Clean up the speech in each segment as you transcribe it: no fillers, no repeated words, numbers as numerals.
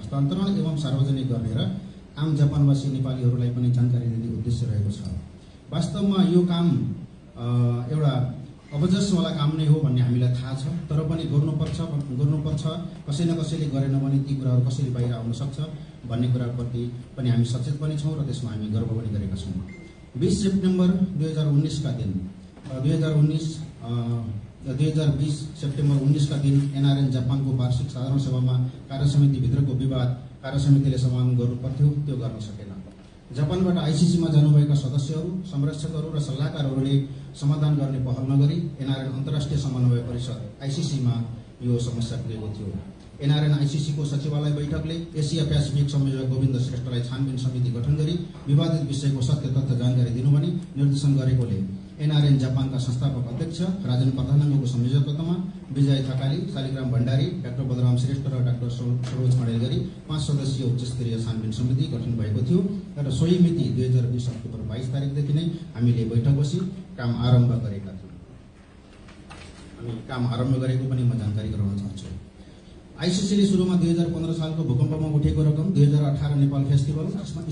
हस्तान्तरण एवं सार्वजनिक गर्ने र आम जापानवासी नेपालीहरूलाई पनि जानकारी दिने उद्देश्य रहेको छ। वास्तवमा यो काम एउटा अबजसवाला काम नै हो भन्ने हामीलाई थाहा छ, तर पनि गर्नुपर्छ कसै न कसैले गरेन भने ती कुराहरू कसरी बाहिर आउन सक्छ भन्ने कुराप्रति पनि हामी सचेत पनि छौँ र त्यसमा हामी गर्व पनि गरेका छौँ। 20 सेप्टेम्बर 2019 का दिन 2020 सेप्टेम्बर 19 का दिन एनआरएन जापानको वार्षिक साधारण सभामा कार्यसमितिभित्रको विवाद कार्यसमितिले समाधान गर्नु पर्थ्यो, त्यो गर्न सकेन। जापानबाट आइसिसीमा जानुभएका सदस्यहरू, संरक्षकहरू र सल्लाहकारहरूले समाधान गर्ने पहल नगरी एनआरएन अन्तर्राष्ट्रिय समन्वय परिषद आइसिसीमा यो समस्या पुगेको थियो। एनआरएन आइसिसीको सचिवालय बैठकले एसिया पेसिफिक संयोजक गोविन्द श्रेष्ठलाई छानबिन समिति गठन गरी विवादित विषयको सत्य तथ्य जानकारी दिनु भनी निर्देशन गरेकोले एनआरएन जापानका संस्थापक अध्यक्ष राजन प्रधानङ्गको संयोजकत्वमा विजय थकाली, शालिग्राम भण्डारी, डाक्टर बलराम श्रेष्ठ र डाक्टर सरोज खडेल गरी 5 सदस्यीय उच्चस्तरीय छानबिन समिति गठन भएको थियो र सोही मिति 2020 अक्टोबर 22 तारिकदेखि नै हामीले बैठक बसी काम आरम्भ गरेका थियौँ। हामी काम आरम्भ गरेको पनि म जानकारी गराउन चाहन्छु। आइसिसीले सुरुमा 2015 सालको भूकम्पमा उठेको रकम 2018 नेपाल फेस्टिभल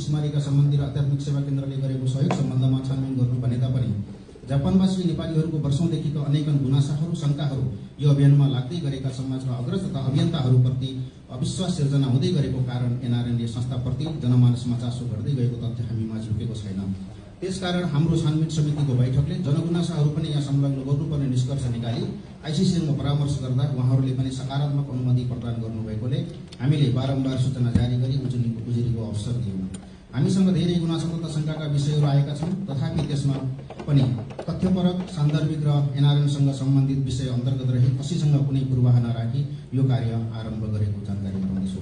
स्मारिका सम्बन्धी र आध्यात्मिक सेवा केन्द्रले गरेको सहयोग सम्बन्धमा छानबिन गर्नु भने तापनि जापानवासी नेपालीहरूको वर्षौंदेखिको अनेकन गुनासाहरू, शंकाहरू यो अभियानमा लाग्दै गरेका समाजका अग्रज तथा अभियन्ताहरूप्रति अविश्वास सिर्जना हुँदै गरेको कारण एनआरएनले संस्थाप्रति जनमानसमा चासो गर्दै गएको तथ्य हामीमा झुकेको छैन। त्यसकारण हाम्रो छानबिन समितिको बैठकले जनगुनासाहरू पनि यहाँ संलग्न गर्नुपर्ने निष्कर्ष निकाली आइसिसीसँग परामर्श गर्दा उहाँहरूले पनि सकारात्मक अनुमति प्रदान गर्नुभएकोले हामीले बारम्बार सूचना जारी गरी उजुरीको अवसर दियौं। हामीसँग धेरै गुनासो तथा शंकाका विषयहरू आएका छन्, तथापि त्यसमा पनि तथ्यपरक, सान्दर्भिक र एनआरएनसँग सम्बन्धित विषय अन्तर्गत रही कसैसँग कुनै पूर्वाह नराखी यो कार्य आरम्भ गरेको जानकारी गराउँदैछु।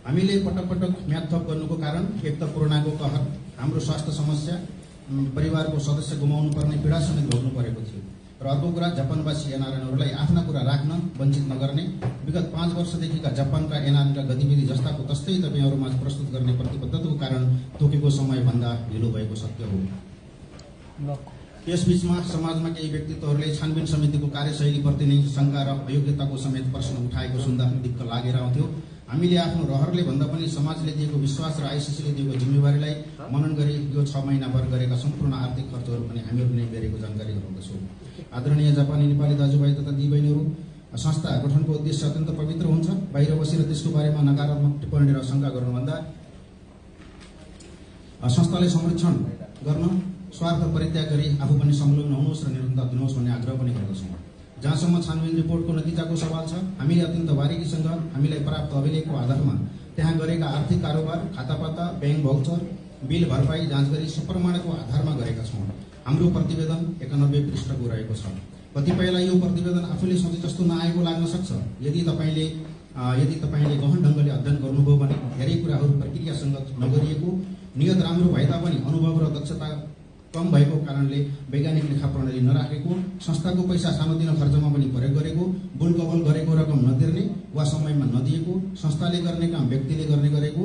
हामीले पटक पटक म्याद थप गर्नुको कारण एक त कोरोनाको कहर, हाम्रो स्वास्थ्य समस्या, परिवारको सदस्य गुमाउनु पर्ने पीडा समेत भोग्नु परेको थियो र अर्को कुरा जापानवासी एनआरएनहरूलाई आफ्ना कुरा राख्न वञ्चित नगर्ने विगत 5 वर्षदेखिका जापानका एनआरएनका गतिविधि जस्ताको तस्तै तपाईहरुमाझ प्रस्तुत गर्ने प्रतिबद्धताको कारण तोकेको समयभन्दा ढिलो भएको सत्य हो। यसबीचमा समाजमा केही व्यक्तित्वहरूले छानबिन समितिको कार्यशैलीप्रति नै शंका र अयोग्यताको समेत प्रश्न उठाएको सुन्दा दिक्क लागेर आउँथ्यो। हामीले आफ्नो रहरले भन्दा पनि समाजले दिएको विश्वास र आइसिसीले दिएको जिम्मेवारीलाई मनन गरी यो 6 महिनाभर गरेका सम्पूर्ण आर्थिक खर्चहरू पनि हामीहरू नै बेरेको जानकारी गराउँदछौँ। आदरणीय जापानी नेपाली दाजुभाइ तथा दिदीबहिनीहरू, संस्था गठनको उद्देश्य अत्यन्त पवित्र हुन्छ। बाहिर बसेर त्यसको बारेमा नकारात्मक टिप्पणी र शंका गर्नुभन्दा संस्थाले संरक्षण गर्न स्वार्थ परित्याग गरी आफू पनि संलग्न हुनुहोस् र निरन्तरता दिनुहोस् भन्ने आग्रह पनि गर्दछौँ। जहाँसम्म छानबिन रिपोर्टको नतिजाको सवाल छ, हामीले अत्यन्त बारीकीसँग हामीलाई प्राप्त अभिलेखको आधारमा त्यहाँ गरेका आर्थिक कारोबार, खातापाता, ब्याङ्क भाउचर, बिल भरपाई जाँच गरी सुप्रमाणको आधारमा गरेका छौँ। हाम्रो प्रतिवेदन 91 पृष्ठको रहेको छ। कतिपयलाई यो प्रतिवेदन आफूले सोचे जस्तो नआएको लाग्न सक्छ। यदि तपाईले गहन ढंगले अध्ययन गर्नुभयो भने धेरै कुराहरू प्रक्रियासँग नगरिएको, नियत राम्रो भए तापनि अनुभव र दक्षता कम भएको कारणले वैज्ञानिक लेखा प्रणाली नराखेको, संस्थाको पैसा सानोतिनो खर्चमा पनि प्रयोग गरेको, बुलकबल गरेको रकम नतिर्ने वा समयमा नदिएको, संस्थाले गर्ने काम व्यक्तिले गर्ने गरेको,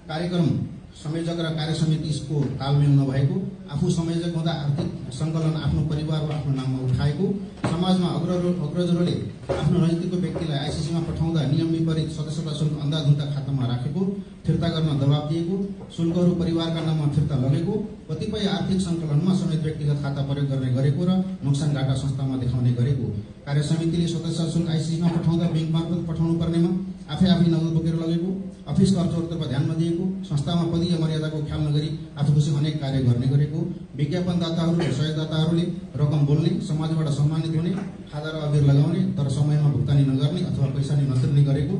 कार्यक्रम संयोजक र कार्यसमितिको तालमेल नभएको, आफू संयोजक हुँदा आर्थिक संकलन आफ्नो परिवार वा आफ्नो नाममा उठाएको, समाजमा अग्रजहरूले आफ्नो नजिकको व्यक्तिलाई आइसिसीमा पठाउँदा नियम विपरीत सदस्यता शुल्क अन्धाधुन्दा खातामा राखेको, फिर्ता गर्न दबाब दिएको, शुल्कहरू परिवारका नाममा फिर्ता लगेको, कतिपय आर्थिक संकलनमा समेत व्यक्तिगत खाता प्रयोग गर्ने गरेको र नोक्सान घाटा संस्थामा देखाउने गरेको, कार्यसमितिले सदस्य शुल्क आइसिसीमा पठाउँदा बैंक मार्फत पठाउनु पर्नेमा आफै नगद बोकेर लगेको, अफिसको अर्थतर्फ ध्यान नदिएको, संस्थामा पदीय मर्यादाको ख्याल नगरी आफूपछि अनेक कार्य गर्ने गरेको, विज्ञापनदाताहरू र सहयोगदाताहरूले रकम बोल्ने, समाजबाट सम्मानित हुने, खाजा र अबिर लगाउने तर समयमा भुक्तानी नगर्ने अथवा पैसा नै नतिर्ने गरेको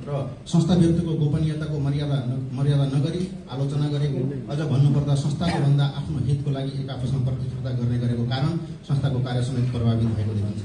र संस्था व्यक्तिको गोपनीयताको मर्यादा नगरी आलोचना गरेको, अझ भन्नुपर्दा संस्थाको भन्दा आफ्नो हितको लागि एक आपसमा प्रतिस्पर्धा गर्ने गरेको कारण संस्थाको कार्य समेत प्रभावित भएको देखिन्छ।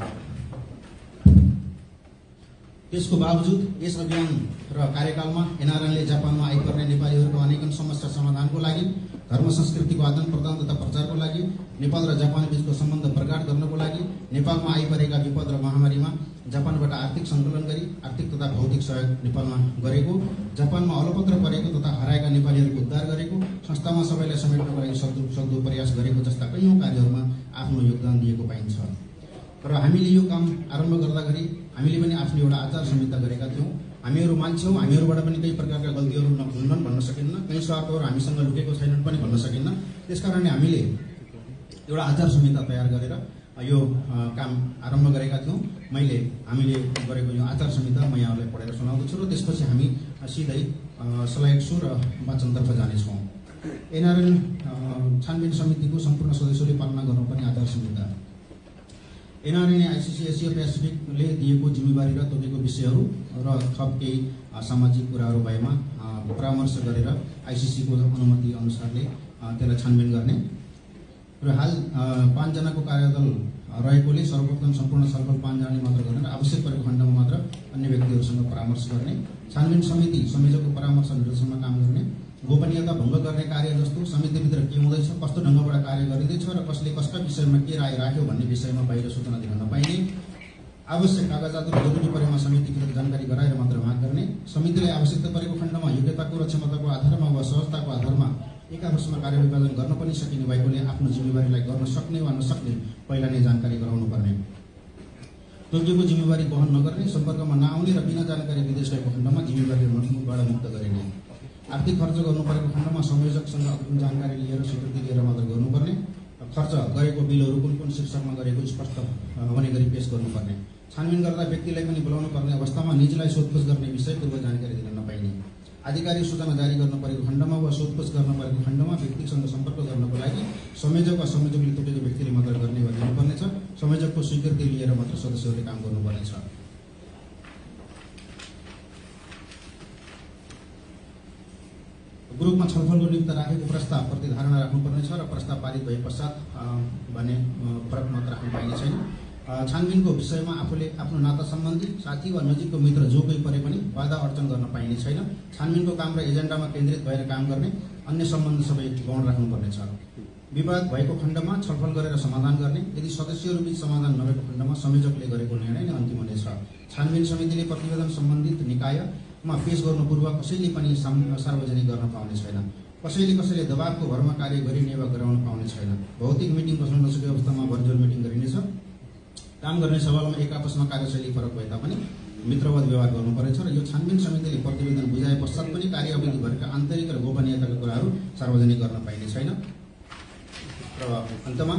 त्यसको बावजुद यस अभियान र कार्यकालमा एनआरएनले जापानमा आइपर्ने नेपालीहरूको अनेकन समस्या समाधानको लागि, धर्म संस्कृतिको आदान प्रदान तथा प्रचारको लागि, नेपाल र जापान बीचको सम्बन्ध प्रगाढ गर्नको लागि, नेपालमा आइपरेका विपद र महामारीमा जापानबाट आर्थिक सङ्कलन गरी आर्थिक तथा भौतिक सहयोग नेपालमा गरेको, जापानमा अलपत्र परेको तथा हराएका नेपालीहरूको उद्धार गरेको, संस्थामा सबैलाई समेट्नको लागि सक्दो प्रयास गरेको जस्ता कैयौं कार्यहरूमा आफ्नो योगदान दिएको पाइन्छ। र हामीले यो काम आरम्भ गर्दाखेरि हामीले पनि आफ्नो एउटा आचार संहिता गरेका थियौँ। हामीहरू मान्छे हौँ, हामीहरूबाट पनि केही प्रकारका गल्तीहरू नहुन्छन् भन्न सकिन्न, कहीँ स्वार्थहरू हामीसँग लुकेको छैनन् पनि भन्न सकिन्न। त्यसकारणले हामीले एउटा आचार संहिता तयार गरेर यो काम आरम्भ गरेका थियौँ। हामीले गरेको यो आचार संहिता म यहाँहरूलाई पढेर सुनाउँदछु र त्यसपछि हामी सिधै स्लाइड सो र वाचनतर्फ जानेछौँ। एनआरएन छानबिन समितिको सम्पूर्ण सदस्यले पालना गर्नुपर्ने आचार संहिता। एनआरएन आइसिसी एसिया पेसिफिकले दिएको जिम्मेवारी र तोकेको विषयहरू र थप केही सामाजिक कुराहरू भएमा परामर्श गरेर आइसिसीको अनुमति अनुसारले त्यसलाई छानबिन गर्ने र हाल 5 जनाको कार्यदल रहेकोले सर्वप्रथम सम्पूर्ण छलफल 5 जनाले मात्र गर्ने र आवश्यक परेको खण्डमा मात्र अन्य व्यक्तिहरूसँग परामर्श गर्ने। छानबिन समिति संयोजकको परामर्श निर्देशनमा काम गर्ने। गोपनीयता भङ्ग गर्ने कार्य जस्तो समितिभित्र के हुँदैछ, कस्तो ढङ्गबाट कार्य गरिँदैछ र कसले कसका विषयमा के राय राख्यो भन्ने विषयमा बाहिर सूचना दिन नपाइने। आवश्यक कागजातहरू जरुरी परेमा समितिभित्र जानकारी गराएर मात्र माग गर्ने। समितिलाई आवश्यकता परेको खण्डमा योग्यताको र क्षमताको आधारमा वा सहजताको आधारमा एक आपसमा कार्यविभाजन गर्न पनि सकिने भएकोले आफ्नो जिम्मेवारीलाई गर्न सक्ने वा नसक्ने पहिला नै जानकारी गराउनु पर्ने। तोकिएको जिम्मेवारी वहन नगर्ने, सम्पर्कमा नआउने र बिना जानकारी विदेश गएको खण्डमा जिम्मेवारीबाट मुक्त गरिने। आर्थिक खर्च गर्नु परेको खण्डमा संयोजकसँग अग्रिम जानकारी लिएर स्वीकृति लिएर मात्र गर्नुपर्ने। खर्च गरेको बिलहरू कुन कुन शीर्षकमा गरेको स्पष्ट हुने गरी पेश गर्नुपर्ने। छानबिन गर्दा व्यक्तिलाई पनि बोलाउनु पर्ने अवस्थामा निजलाई सोधपुछ गर्ने विषय पूर्व जानकारी दिन नपाइने। आधिकारिक सूचना जारी गर्न परेको खण्डमा वा सोधपुछ गर्न परेको खण्डमा व्यक्तिसँग सम्पर्क गर्नको लागि संयोजक वा संयोजकले तोकेको व्यक्तिले मात्र गर्ने वा दिनुपर्नेछ। संयोजकको स्वीकृति लिएर मात्र सदस्यहरूले काम गर्नुपर्नेछ। ग्रुपमा छलफलको निमित्त राखेको प्रस्ताव प्रति धारणा राख्नुपर्नेछ र प्रस्ताव पारित भए पश्चात भने फरक मत राख्नु पाइने छैन। छानबिनको विषयमा आफूले आफ्नो नाता सम्बन्धी साथी वा नजिकको मित्र जो कोही परे पनि बाधा अर्चन गर्न पाइने छैन। छानबिनको काम र एजेन्डामा केन्द्रित भएर काम गर्ने, अन्य सम्बन्ध सबै गौण राख्नुपर्नेछ। विवाद भएको खण्डमा छलफल गरेर समाधान गर्ने। यदि सदस्यहरूबीच समाधान नभएको खण्डमा संयोजकले गरेको निर्णय नै अन्तिम हुनेछ। छानबिन समितिले प्रतिवेदन सम्बन्धित निकायमा पेश गर्नु पूर्व कसैले पनि सार्वजनिक गर्न पाउने छैन। कसैले दबावको भरमा कार्य गरिने वा गराउन पाउने छैन। भौतिक मिटिङ बस्न नसकेको अवस्थामा भर्चुअल मिटिङ गरिनेछ। काम गर्ने सवालमा एक आपसमा कार्यशैली फरक भए तापनि मित्रवत व्यवहार गर्नुपर्नेछ र यो छानबिन समितिले प्रतिवेदन बुझाए पश्चात पनि कार्य अवधिभरका आन्तरिक र गोपनीयताका कुराहरू सार्वजनिक गर्न पाइने छैन। र अन्तमा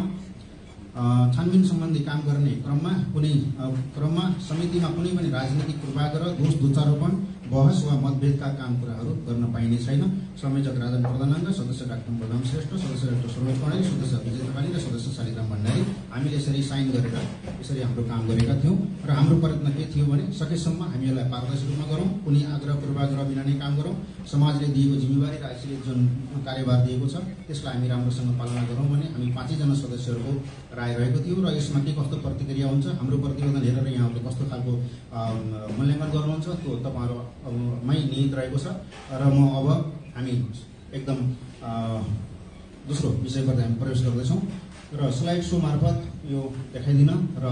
छानबिन सम्बन्धी काम गर्ने क्रममा समितिमा कुनै पनि राजनीतिक पूर्वाग्रह, दोष दोषारोपण, बहस वा मतभेदका काम कुराहरू गर्न पाइने छैन। संयोजक राजन प्रधानाङ्ग, सदस्य डाक्टर बलराम श्रेष्ठ, सदस्य डाक्टर सरोज पौडेल, सदस्य विजय नेपाली र सदस्य शालिग्राम भण्डारी हामीले यसरी साइन गरेर यसरी हाम्रो काम गरेका थियौँ र हाम्रो प्रयत्न के थियो भने सकेसम्म हामी यसलाई पारदर्शी रूपमा गरौँ, कुनै आग्रह पूर्वाग्रह बिना नै काम गरौँ, समाजले दिएको जिम्मेवारी र आइसिसीले जुन कार्यभार दिएको छ त्यसलाई हामी राम्रोसँग पालना गरौँ भने हामी 5 जना सदस्यहरूको राय रहेको थियो र यसमा के कस्तो प्रतिक्रिया हुन्छ, हाम्रो प्रतिवेदन हेरेर यहाँहरूले कस्तो खालको मूल्याङ्कन गर्नुहुन्छ त्यो तपाईँहरूमै निहित रहेको छ। र म अब हामी एकदम दोस्रो विषयबाट हामी प्रवेश गर्दैछौँ र स्लाइड सो मार्फत यो देखाइदिन र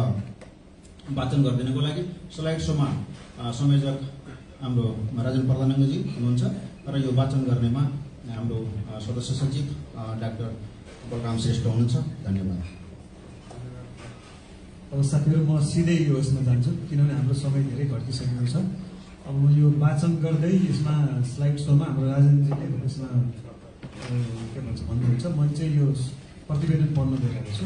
वाचन गरिदिनको लागि स्लाइड सोमा संयोजक हाम्रो राजन प्रधानाङ्गजी हुनुहुन्छ र यो वाचन गर्नेमा हाम्रो सदस्य सचिव डाक्टर बलराम श्रेष्ठ हुनुहुन्छ। धन्यवाद। अब साथीहरू म सिधै यो यसमा जान्छु किनभने हाम्रो समय धेरै घटिसकेको छ। अब यो वाचन गर्दै यसमा स्लाइड सोमा हाम्रो राजनजीले यसमा के भन्छ भन्नुहुन्छ। म चाहिँ यो प्रतिवेदन पढ्न गइरहेको छु।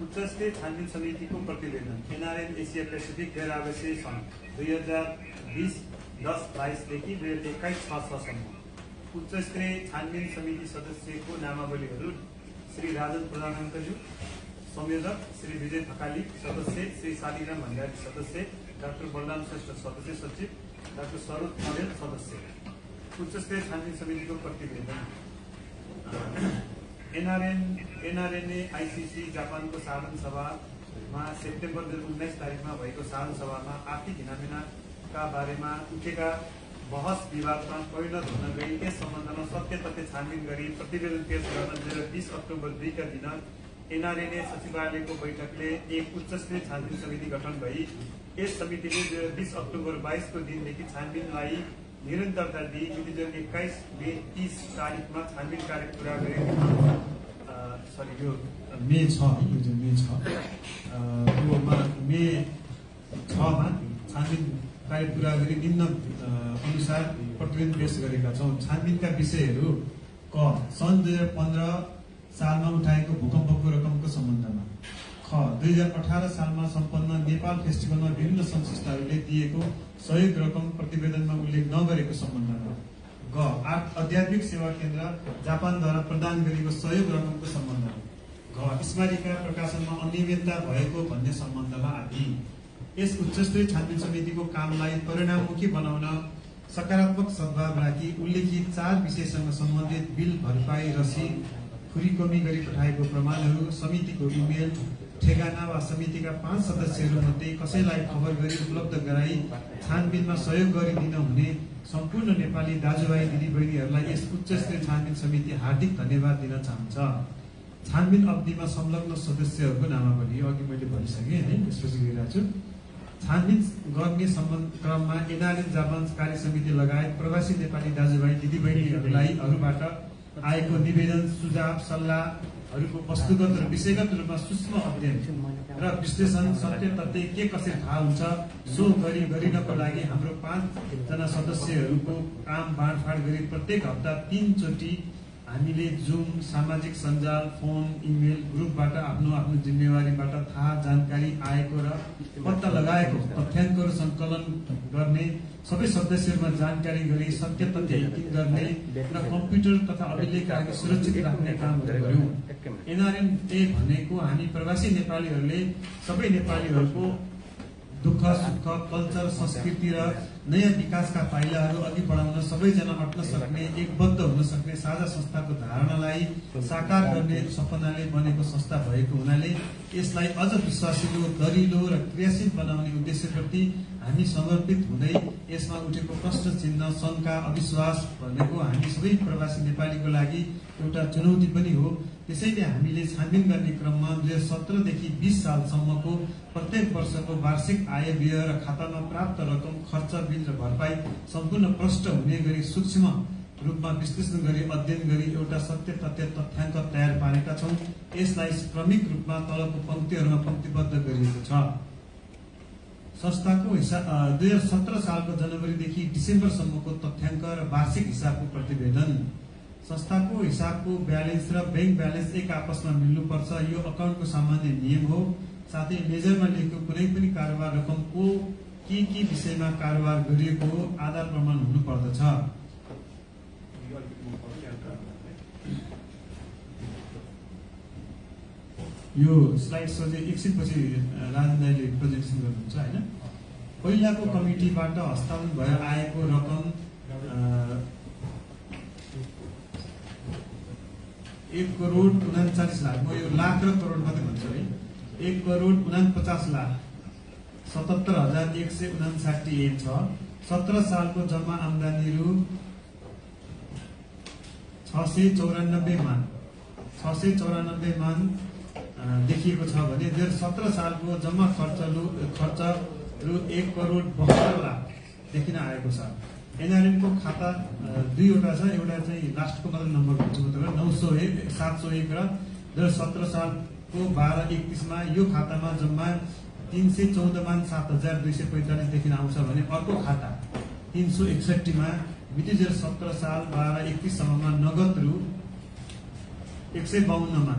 उच्चस्तरीय छानबिन समितिको प्रतिवेदन एनआरएन एसिया पेसिफिक गैर आवासीय सन् 2020-10-22 देखि 2021-6-6सम्म उच्चस्तरीय छानबिन समिति सदस्यको नामावलीहरू श्री राजन प्रधानाङ्गज्यू, संयोजक श्री विजय थकाली, सदस्य श्री शालिग्राम भण्डारी, सदस्य डाक्टर बलराम श्रेष्ठ, सदस्य सचिव डाक्टर सरोज पौडेल, सदस्य। उच्चस्तरीय छानबिन समितिको प्रतिवेदन एनआरएनए आइसिसी जापानको साधारण सभामा सेप्टेम्बर 2019 तारिकमा भएको साधारण सभामा आर्थिक हिनामिनाका बारेमा उठेका बहस विवादमा परिणत हुन गई यस सम्बन्धमा सत्य तथ्य छानबिन गरी प्रतिवेदन पेश गर्न 20 अक्टोबर 2 का दिन एनआरएनए सचिवालयको बैठकले एक उच्चस्तरीय छानबिन समिति गठन भई यस समितिले 20 अक्टोबर 22 को दिनदेखि छानबिनलाई निरन्तरता दिई 2021 मे 30 तारिकमा छानबिन कार्य पूरा गरेको सरी यो मे 6 यो चाहिँ मे 6 योमा मे 6 मा छानबिन कार्य पुरा गरी निम्न अनुसार प्रतिवेदन पेश गरेका छौँ। छानबिनका विषयहरू क सन् 2015 सालमा उठाएको भूकम्पको रकमको सम्बन्धमा, ख 2018 सालमा सम्पन्न नेपाल फेस्टिभलमा विभिन्न सङ्घ संस्थाहरूले दिएको सहयोग रकम प्रतिवेदनमा उल्लेख नगरेको सम्बन्धमा, ग आध्यात्मिक सेवा केन्द्र जापानद्वारा प्रदान गरिएको सहयोग रकमको सम्बन्धमा, घ स्मारिका प्रकाशनमा अनियमितता भएको भन्ने सम्बन्धमा आदि। यस उच्चस्तरीय छानबिन समितिको कामलाई परिणाममुखी बनाउन सकारात्मक सद्भाव राखी उल्लेखित 4 विषयसँग सम्बन्धित बिल भरपाई रसिद खुरीकमी गरी पठाएको प्रमाणहरू समितिको इमेल ठेगाना वा समितिका 5 सदस्यहरूमध्ये कसैलाई खबर गरी उपलब्ध गराई छानबिनमा सहयोग गरिदिन हुने सम्पूर्ण नेपाली दाजुभाइ दिदीबहिनीहरूलाई यस उच्चस्तरीय छानबिन समिति हार्दिक धन्यवाद दिन चाहन्छ। छानबिन अवधिमा संलग्न सदस्यहरूको नामावली अघि मैले भनिसकेँ है, त्यसपछि गइरहेको छु। छानबिन गर्ने क्रममा एनआरएन जापान कार्य समिति लगायत प्रवासी नेपाली दाजुभाइ दिदीबहिनीहरूलाई अरूबाट आएको निवेदन सुझाव सल्लाहहरूको वस्तुगत र विषयगत रूपमा सूक्ष्म अध्ययन र विश्लेषण सत्य तथ्य के कसरी थाहा हुन्छ सो गरिनको लागि हाम्रो 5 जना सदस्यहरूको काम बाँडफाँड गरी प्रत्येक हप्ता 3 चोटि हामीले जुम सामाजिक सञ्जाल फोन इमेल ग्रुपबाट आफ्नो जिम्मेवारीबाट थाहा जानकारी आएको र पत्ता लगाएको तथ्याङ्कहरू सङ्कलन गर्ने, सबै सदस्यहरूमा जानकारी गरी सत्य तथ्य हिटिङ गर्ने र कम्प्युटर तथा अभिलेख आदि सुरक्षित राख्ने कामहरू गर्यौँ। एनआरएनए भनेको हामी प्रवासी नेपालीहरूले सबै नेपालीहरूको दुःख सुख कल्चर संस्कृति र नयाँ विकासका पाइलाहरू अघि बढाउन सबैजना अट्न सक्ने एकबद्ध हुन सक्ने साझा संस्थाको धारणालाई साकार गर्ने सपनाले बनेको संस्था भएको हुनाले यसलाई अझ विश्वासिलो दरिलो र क्रियाशील बनाउने उद्देश्यप्रति हामी समर्पित हुँदै यसमा उठेको प्रश्न चिन्ह शङ्का अविश्वास भनेको हामी सबै प्रवासी नेपालीको लागि एउटा चुनौती पनि हो। त्यसैले हामीले छानबिन गर्ने क्रममा 2017 देखि 20 सालसम्मको प्रत्येक वर्षको वार्षिक आय व्यय र खातामा प्राप्त रकम खर्च बिल र भरपाई सम्पूर्ण प्रष्ट हुने गरी सूक्ष्म रूपमा विश्लेषण गरी अध्ययन गरी एउटा सत्य तथ्य तथ्याङ्क तयार पारेका छौँ। यसलाई क्रमिक रूपमा तलको पंक्तिहरूमा पंक्तिबद्ध गरिएको छ। संस्थाको 2017 सालको जनवरीदेखि डिसेम्बरसम्मको तथ्याङ्क र वार्षिक हिसाबको प्रतिवेदन। संस्थाको हिसाबको ब्यालेन्स र बैंक ब्यालेन्स एक आपसमा मिल्नुपर्छ, यो अकाउन्टको सामान्य नियम हो। साथै लेजरमा लेखेको कुनै पनि कारोबार रकमको के विषयमा कारोबार गरिएको हो आधार प्रमाण हुनु पर्दछ। यो स्लाइड सोझै एकछिनपछि राजन दाइले प्रेजेन्टेसन गर्नुहुन्छ हैन। पहिलाको कमिटीबाट हस्तान्तरण भएर आएको रकम 1,39,00,000 लाख, म यो लाख र करोड मात्रै भन्छु है। 1,49,77,159 छ। 17 सालको जम्मा आम्दानीहरू 694 मान देखिएको छ भने 2017 सालको जम्मा खर्चहरू 1,72,00,00,000 देखिन आएको छ। एनआरएनको खाता दुईवटा छ, एउटा चाहिँ लास्टको मात्र नम्बर भन्छु म तपाईलाई 901,701 र 2017 सालको 12/31 मा यो खातामा जम्मा 314,07,245 देखिन आउँछ भने अर्को खाता 361 मा मिति 2017 साल 12/31 सम्ममा नगद रु 152 मा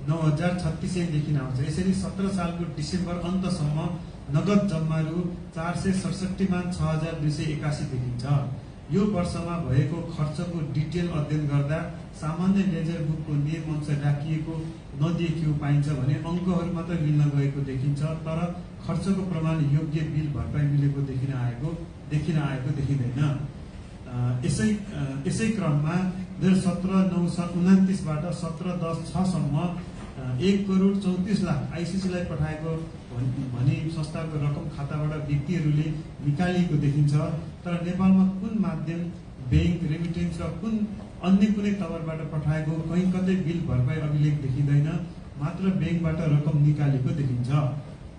9,036 देखिन आउँछ। यसरी 17 सालको डिसेम्बर अन्तसम्म नगद जम्मा रु 467,06,281 देखिन्छ। यो वर्षमा भएको खर्चको डिटेल अध्ययन गर्दा सामान्य लेजर बुकको नियम अनुसार राखिएको नदेखिएको पाइन्छ भने अङ्कहरू मात्र मिल्न गएको देखिन्छ, तर खर्चको प्रमाण योग्य बिल भरपाई मिलेको देखिन आएको देखिँदैन। यसै क्रममा 2017-9/29 बाट 17-10/6 सम्म 1,34,00,000 आइसिसीलाई पठाएको भनी संस्थाको रकम खाताबाट व्यक्तिहरूले निकालिएको देखिन्छ। तर नेपालमा कुन माध्यम बैंक रेमिटेन्स र कुन अन्य कुनै तवरबाट पठाएको कहीँ कतै बिल भरपाई अभिलेख देखिँदैन, मात्र बैंकबाट रकम निकालेको देखिन्छ।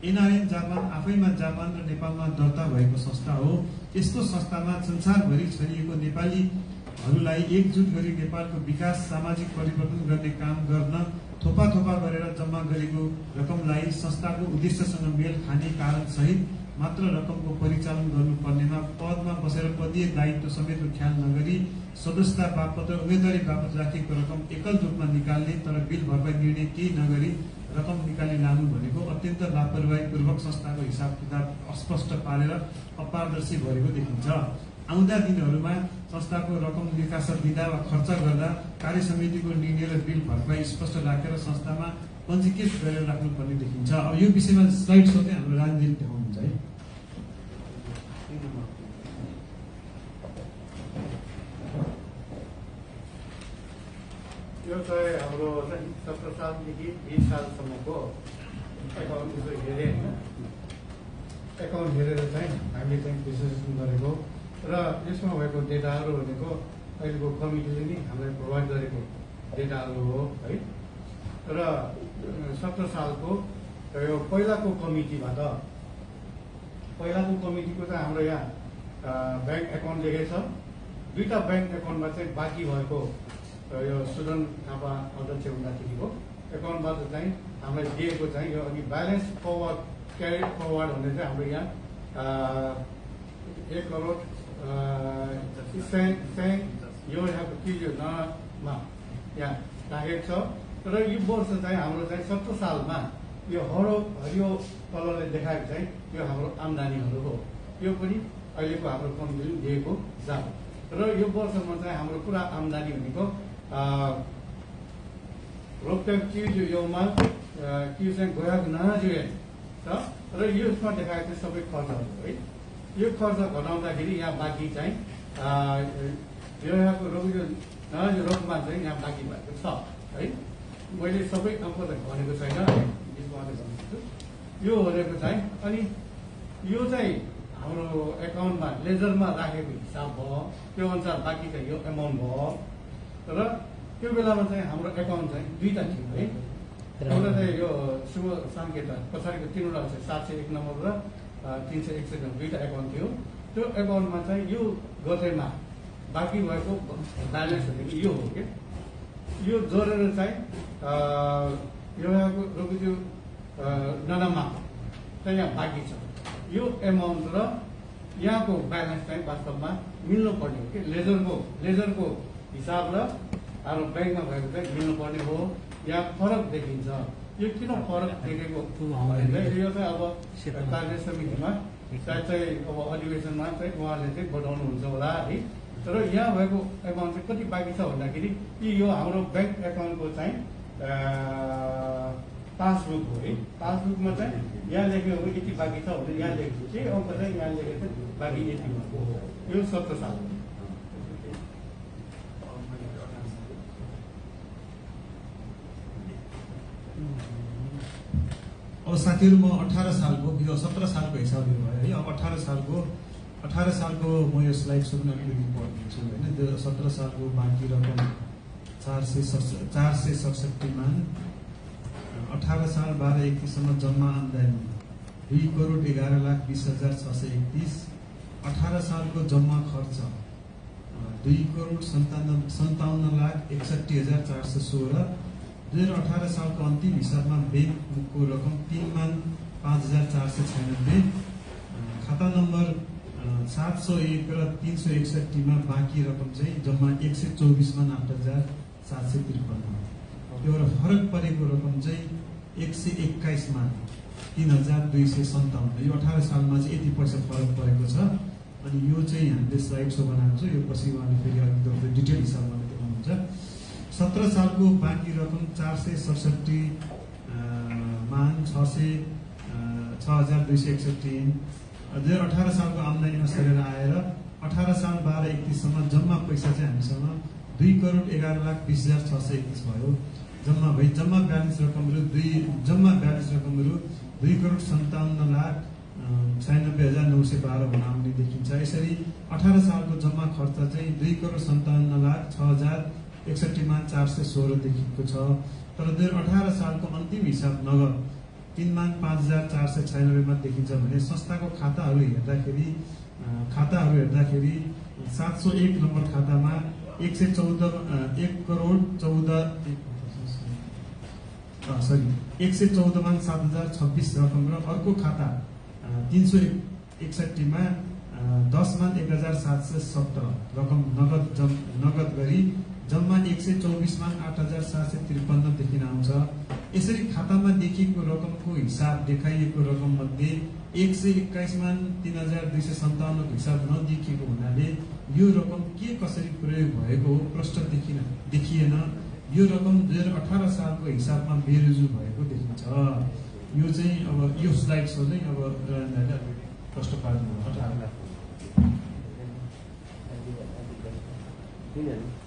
एनआरएन जापान आफैमा जापान र नेपालमा दर्ता भएको संस्था हो। यस्तो संस्थामा संसारभरि छरिएको नेपाली हरूलाई एकजुट गरी नेपालको विकास सामाजिक परिवर्तन गर्ने काम गर्न थोपा थोपा गरेर जम्मा गरेको रकमलाई संस्थाको उद्देश्यसँग मेल खाने कारण सहित मात्र रकमको परिचालन गर्नुपर्नेमा पदमा बसेर पदीय दायित्व समेत ख्याल नगरी सदस्यता बापत र उम्मेदवारी बापत राखिएको रकम एकल रूपमा निकाल्ने तर बिल भरपाई निर्णय केही नगरी रकम निकाली लानु भनेको अत्यन्त लापरवाहीपूर्वक संस्थाको हिसाब किताब अस्पष्ट पारेर अपारदर्शी गरेको देखिन्छ। आउँदा दिनहरूमा संस्थाको रकम निकासा दिँदा वा खर्च गर्दा कार्य समितिको निर्णय र बिल भरपाई स्पष्ट राखेर संस्थामा पञ्जीकृत गरेर राख्नुपर्ने देखिन्छ। अब यो विषयमा स्लाइड सो चाहिँ हाम्रो राजनीति देखाउनुहुन्छ है। यो चाहिँ हाम्रो 17 सालदेखि 20 सालसम्मको एकाउन्ट हेरेर चाहिँ हामीले चाहिँ विश्लेषण गरेको र यसमा भएको डेटाहरू भनेको अहिलेको कमिटीले नै हामीलाई प्रोभाइड गरेको डेटाहरू हो है। र 17 सालको यो पहिलाको कमिटीको चाहिँ हाम्रो यहाँ ब्याङ्क एकाउन्ट लेखेको छ। दुईटा ब्याङ्क एकाउन्टमा चाहिँ बाँकी भएको यो सुदन थापा अध्यक्ष हुँदाखेरिको एकाउन्टबाट चाहिँ हामीलाई दिएको चाहिँ यो अघि ब्यालेन्स फरवर्ड क्यारी फरवर्ड भन्ने चाहिँ हाम्रो यहाँ 1 करोड यो यहाँको योजनामा यहाँ राखेको छ। र यो वर्ष चाहिँ हाम्रो चाहिँ 17 सालमा यो हरियो कलरले देखाएको चाहिँ यो हाम्रो आम्दानीहरू हो। यो पनि अहिलेको हाम्रो कमिटीले दिएको जान्छ। र यो वर्षमा चाहिँ हाम्रो पुरा आम्दानी भनेको रोप्टेक चिज योमा चाहिँ गएको नजुए छ। र यसमा देखाएको चाहिँ सबै खर्चहरू है। यो खर्च घटाउँदाखेरि यहाँ बाँकी चाहिँ यो यहाँको रोगमा चाहिँ यहाँ बाँकी भएको छ है। मैले सबै अङ्क त भनेको छैन यो भनेको चाहिँ अनि यो चाहिँ हाम्रो एकाउन्टमा लेजरमा राखेको हिसाब भयो त्यो अनुसार बाँकी चाहिँ यो एमाउन्ट भयो। र त्यो बेलामा चाहिँ हाम्रो एकाउन्ट चाहिँ दुईटा थियो है। एउटा चाहिँ यो शुभ सङ्केत पछाडिको तिनवटा चाहिँ 701 नम्बर र 361 नम्बर दुईटा एकाउन्ट थियो। त्यो एकाउन्टमा चाहिँ यो गतेमा बाँकी भएको ब्यालेन्स भनेको यो हो कि यो जोडेर चाहिँ यो यहाँको रोकियो ननमा चाहिँ यहाँ बाँकी छ। यो एमाउन्ट र यहाँको ब्यालेन्स चाहिँ वास्तवमा मिल्नुपर्ने हो कि लेजरको हिसाब र हाम्रो ब्याङ्कमा भएको चाहिँ मिल्नुपर्ने हो। यहाँ फरक देखिन्छ। यो किन फरक देखेको यो चाहिँ अब कार्य समितिमा सायद चाहिँ अब अधिवेशनमा चाहिँ उहाँले चाहिँ बताउनुहुन्छ होला है। तर यहाँ भएको एकाउन्ट चाहिँ कति बाँकी छ भन्दाखेरि यो हाम्रो ब्याङ्क एकाउन्टको चाहिँ पासबुक हो है। पासबुकमा चाहिँ यहाँ लेखेको हो यति बाँकी छ भने यहाँ लेखेको त्यही अङ्क चाहिँ यहाँ लेखेको चाहिँ बाँकी यति हो। यो 17 साल अब साथीहरू म 18 सालको 17 सालको हिसाब दिनु भयो है। अब 18 सालको म यो स्लाइड सो पनि अलिकति पढिदिन्छु होइन। 17 सालको बाँकी रकम 467 मान 18 साल 12-31सम्म जम्मा आम्दानी 2,11,20,631। 18 सालको जम्मा खर्च 2,57,61,61,416। 2018 सालको अन्तिम हिसाबमा ब्याङ्कको रकम 3,05,496। खाता नम्बर 701 र 361 मा बाँकी रकम चाहिँ जम्मा 124,08,753। एउटा फरक परेको रकम चाहिँ 121 मा 3,257। यो 18 सालमा चाहिँ यति पैसा फरक परेको छ। अनि यो चाहिँ हामीले स्लाइड सो बनाएको छ। यो पछि उहाँले फेरि अलिकति डिटेल हिसाबमा देखाउनुहुन्छ। 17 सालको बाँकी रकम 467 मान 6,261। 2018 सालको आम्दानीमा सरेर आएर 18 साल 12-31सम्म जम्मा पैसा चाहिँ हामीसँग 2,11,20,631 भयो। जम्मा ब्यालेन्स रकमहरू 2,57,96,912 हुन आउने देखिन्छ। यसरी 18 सालको जम्मा खर्च चाहिँ 2,57,06,416 देखिएको छ। तर 2018 सालको अन्तिम हिसाब नगद 3,05,496 मा देखिन्छ भने संस्थाको खाताहरू हेर्दाखेरि 701 नम्बर खातामा 114,726 रकम र अर्को खाता 361 मा 10,01,717 रकम नगद गरी जम्मा 124,08,753 देखिन आउँछ। यसरी खातामा देखिएको रकमको हिसाब देखाइएको रकम मध्ये 121,03,257 को हिसाब नदेखिएको हुनाले यो रकम के कसरी प्रयोग भएको हो प्रश्न देखिएन। यो रकम 2018 सालको हिसाबमा बेरुजु भएको देखिन्छ। यो चाहिँ अब यो स्लाइड्स हो चाहिँ अब प्रश्न पार्नु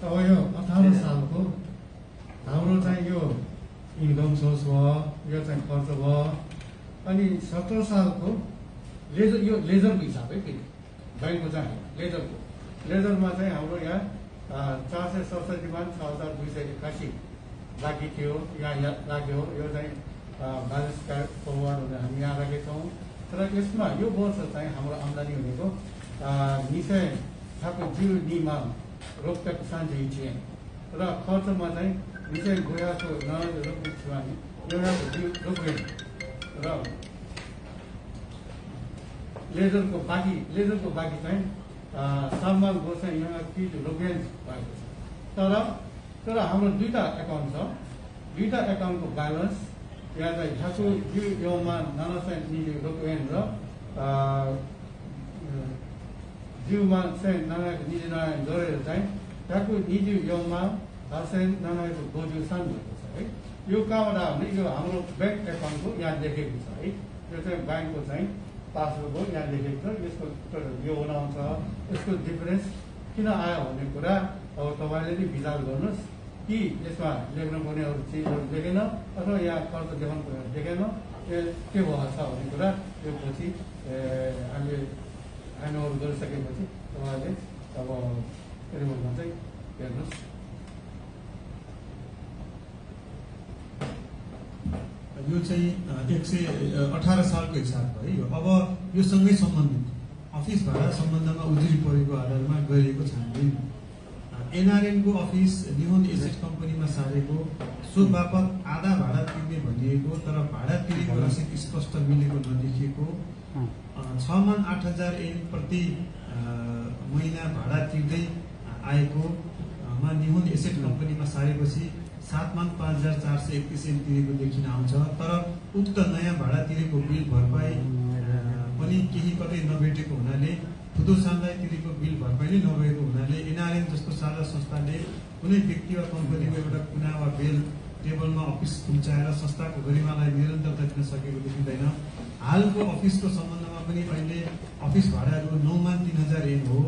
अब यो 18 सालको हाम्रो चाहिँ यो इन्कम सोर्स भयो, यो चाहिँ खर्च भयो। अनि 17 सालको यो लेजरको हिसाब है, फेरि ब्याङ्कको चाहिँ लेजरमा चाहिँ हाम्रो यहाँ 467,6,281 बाँकी थियो, यहाँ राख्यो। यो चाहिँ ब्यालेन्स कार्ड फरवार्ड हुँदा हामी यहाँ राखेका छौँ। तर यसमा यो वर्ष चाहिँ हाम्रो आम्दानी भनेको निश्चय ठाकुर जिउ निमा रोक्का किसान चाहिँ थिए र खर्चमा चाहिँ निश्चय गोयाको रोक्नु थियो हामी गोयाको जिउ रोक्वेन र लेजरको बाँकी चाहिँ सामान गो चाहिँ यहाँ किट रोक्वेन भएको छ। तर हाम्रो दुईवटा एकाउन्ट छ, दुईवटा एकाउन्टको ब्यालेन्स यहाँ चाहिँ ठाकुर जिउ योमा नाना चाहिँ रोक्वेन र जिउमा चाहिँ नानाको निजी नयाँ गरेर चाहिँ ठाकुर निजी योमा चाहिँ नानाको गोजु सान भएको छ है। यो कहाँबाट आयो भने यो हाम्रो ब्याङ्क एकाउन्टको यहाँ लेखेको छ है। यो चाहिँ ब्याङ्कको चाहिँ पासबुक हो, यहाँ लेखेको छ। यसको यो हुन आउँछ, यसको डिफरेन्स किन आयो भन्ने कुरा अब तपाईँले नै विचार गर्नुहोस् कि यसमा लेख्नुपर्ने अरू चिजहरू लेखेन अथवा यहाँ खर्च देखाउनु पर्ने देखेन, के भएको छ भन्ने कुरा यो पछि हामीले ह्यान्डओभर गरिसकेपछि तपाईँले अब रिपोर्टमा चाहिँ हेर्नुहोस्। यो चाहिँ 118 सालको हिसाब भयो। अब यो सँगै सम्बन्धित अफिस भाडा सम्बन्धमा उजुरी परेको आधारमा गरिएको छानबिन एनआरएनको अफिस निहोन एसेट कम्पनीमा सारेको सो बापत आधा भाडा तिर्ने भनिएको तर भाडा तिरेको रसिद स्पष्ट मिलेको नदेखिएको 6,08,000 ऐन प्रति महिना भाडा तिर्दै आएको निहोन एसेट कम्पनीमा सारेपछि 7,05,431 ऐन तिरेको देखिन आउँछ। तर उक्त नयाँ भाडा तिरेको बिल भरपाई पनि केही कतै नभेटेको हुनाले फुदोसानलाई तिरेको बिल भरपाई नभएको हुनाले एनआरएन जस्तो साझा संस्थाले कुनै व्यक्ति वा कम्पनीको एउटा कुना वा बेल टेबलमा अफिस खुम्चाएर संस्थाको गरिमालाई निरन्तरता दिन सकेको देखिँदैन। हालको अफिसको सम्बन्धमा पनि अहिले अफिस भाडाहरू 9,03,000 ऐन हो,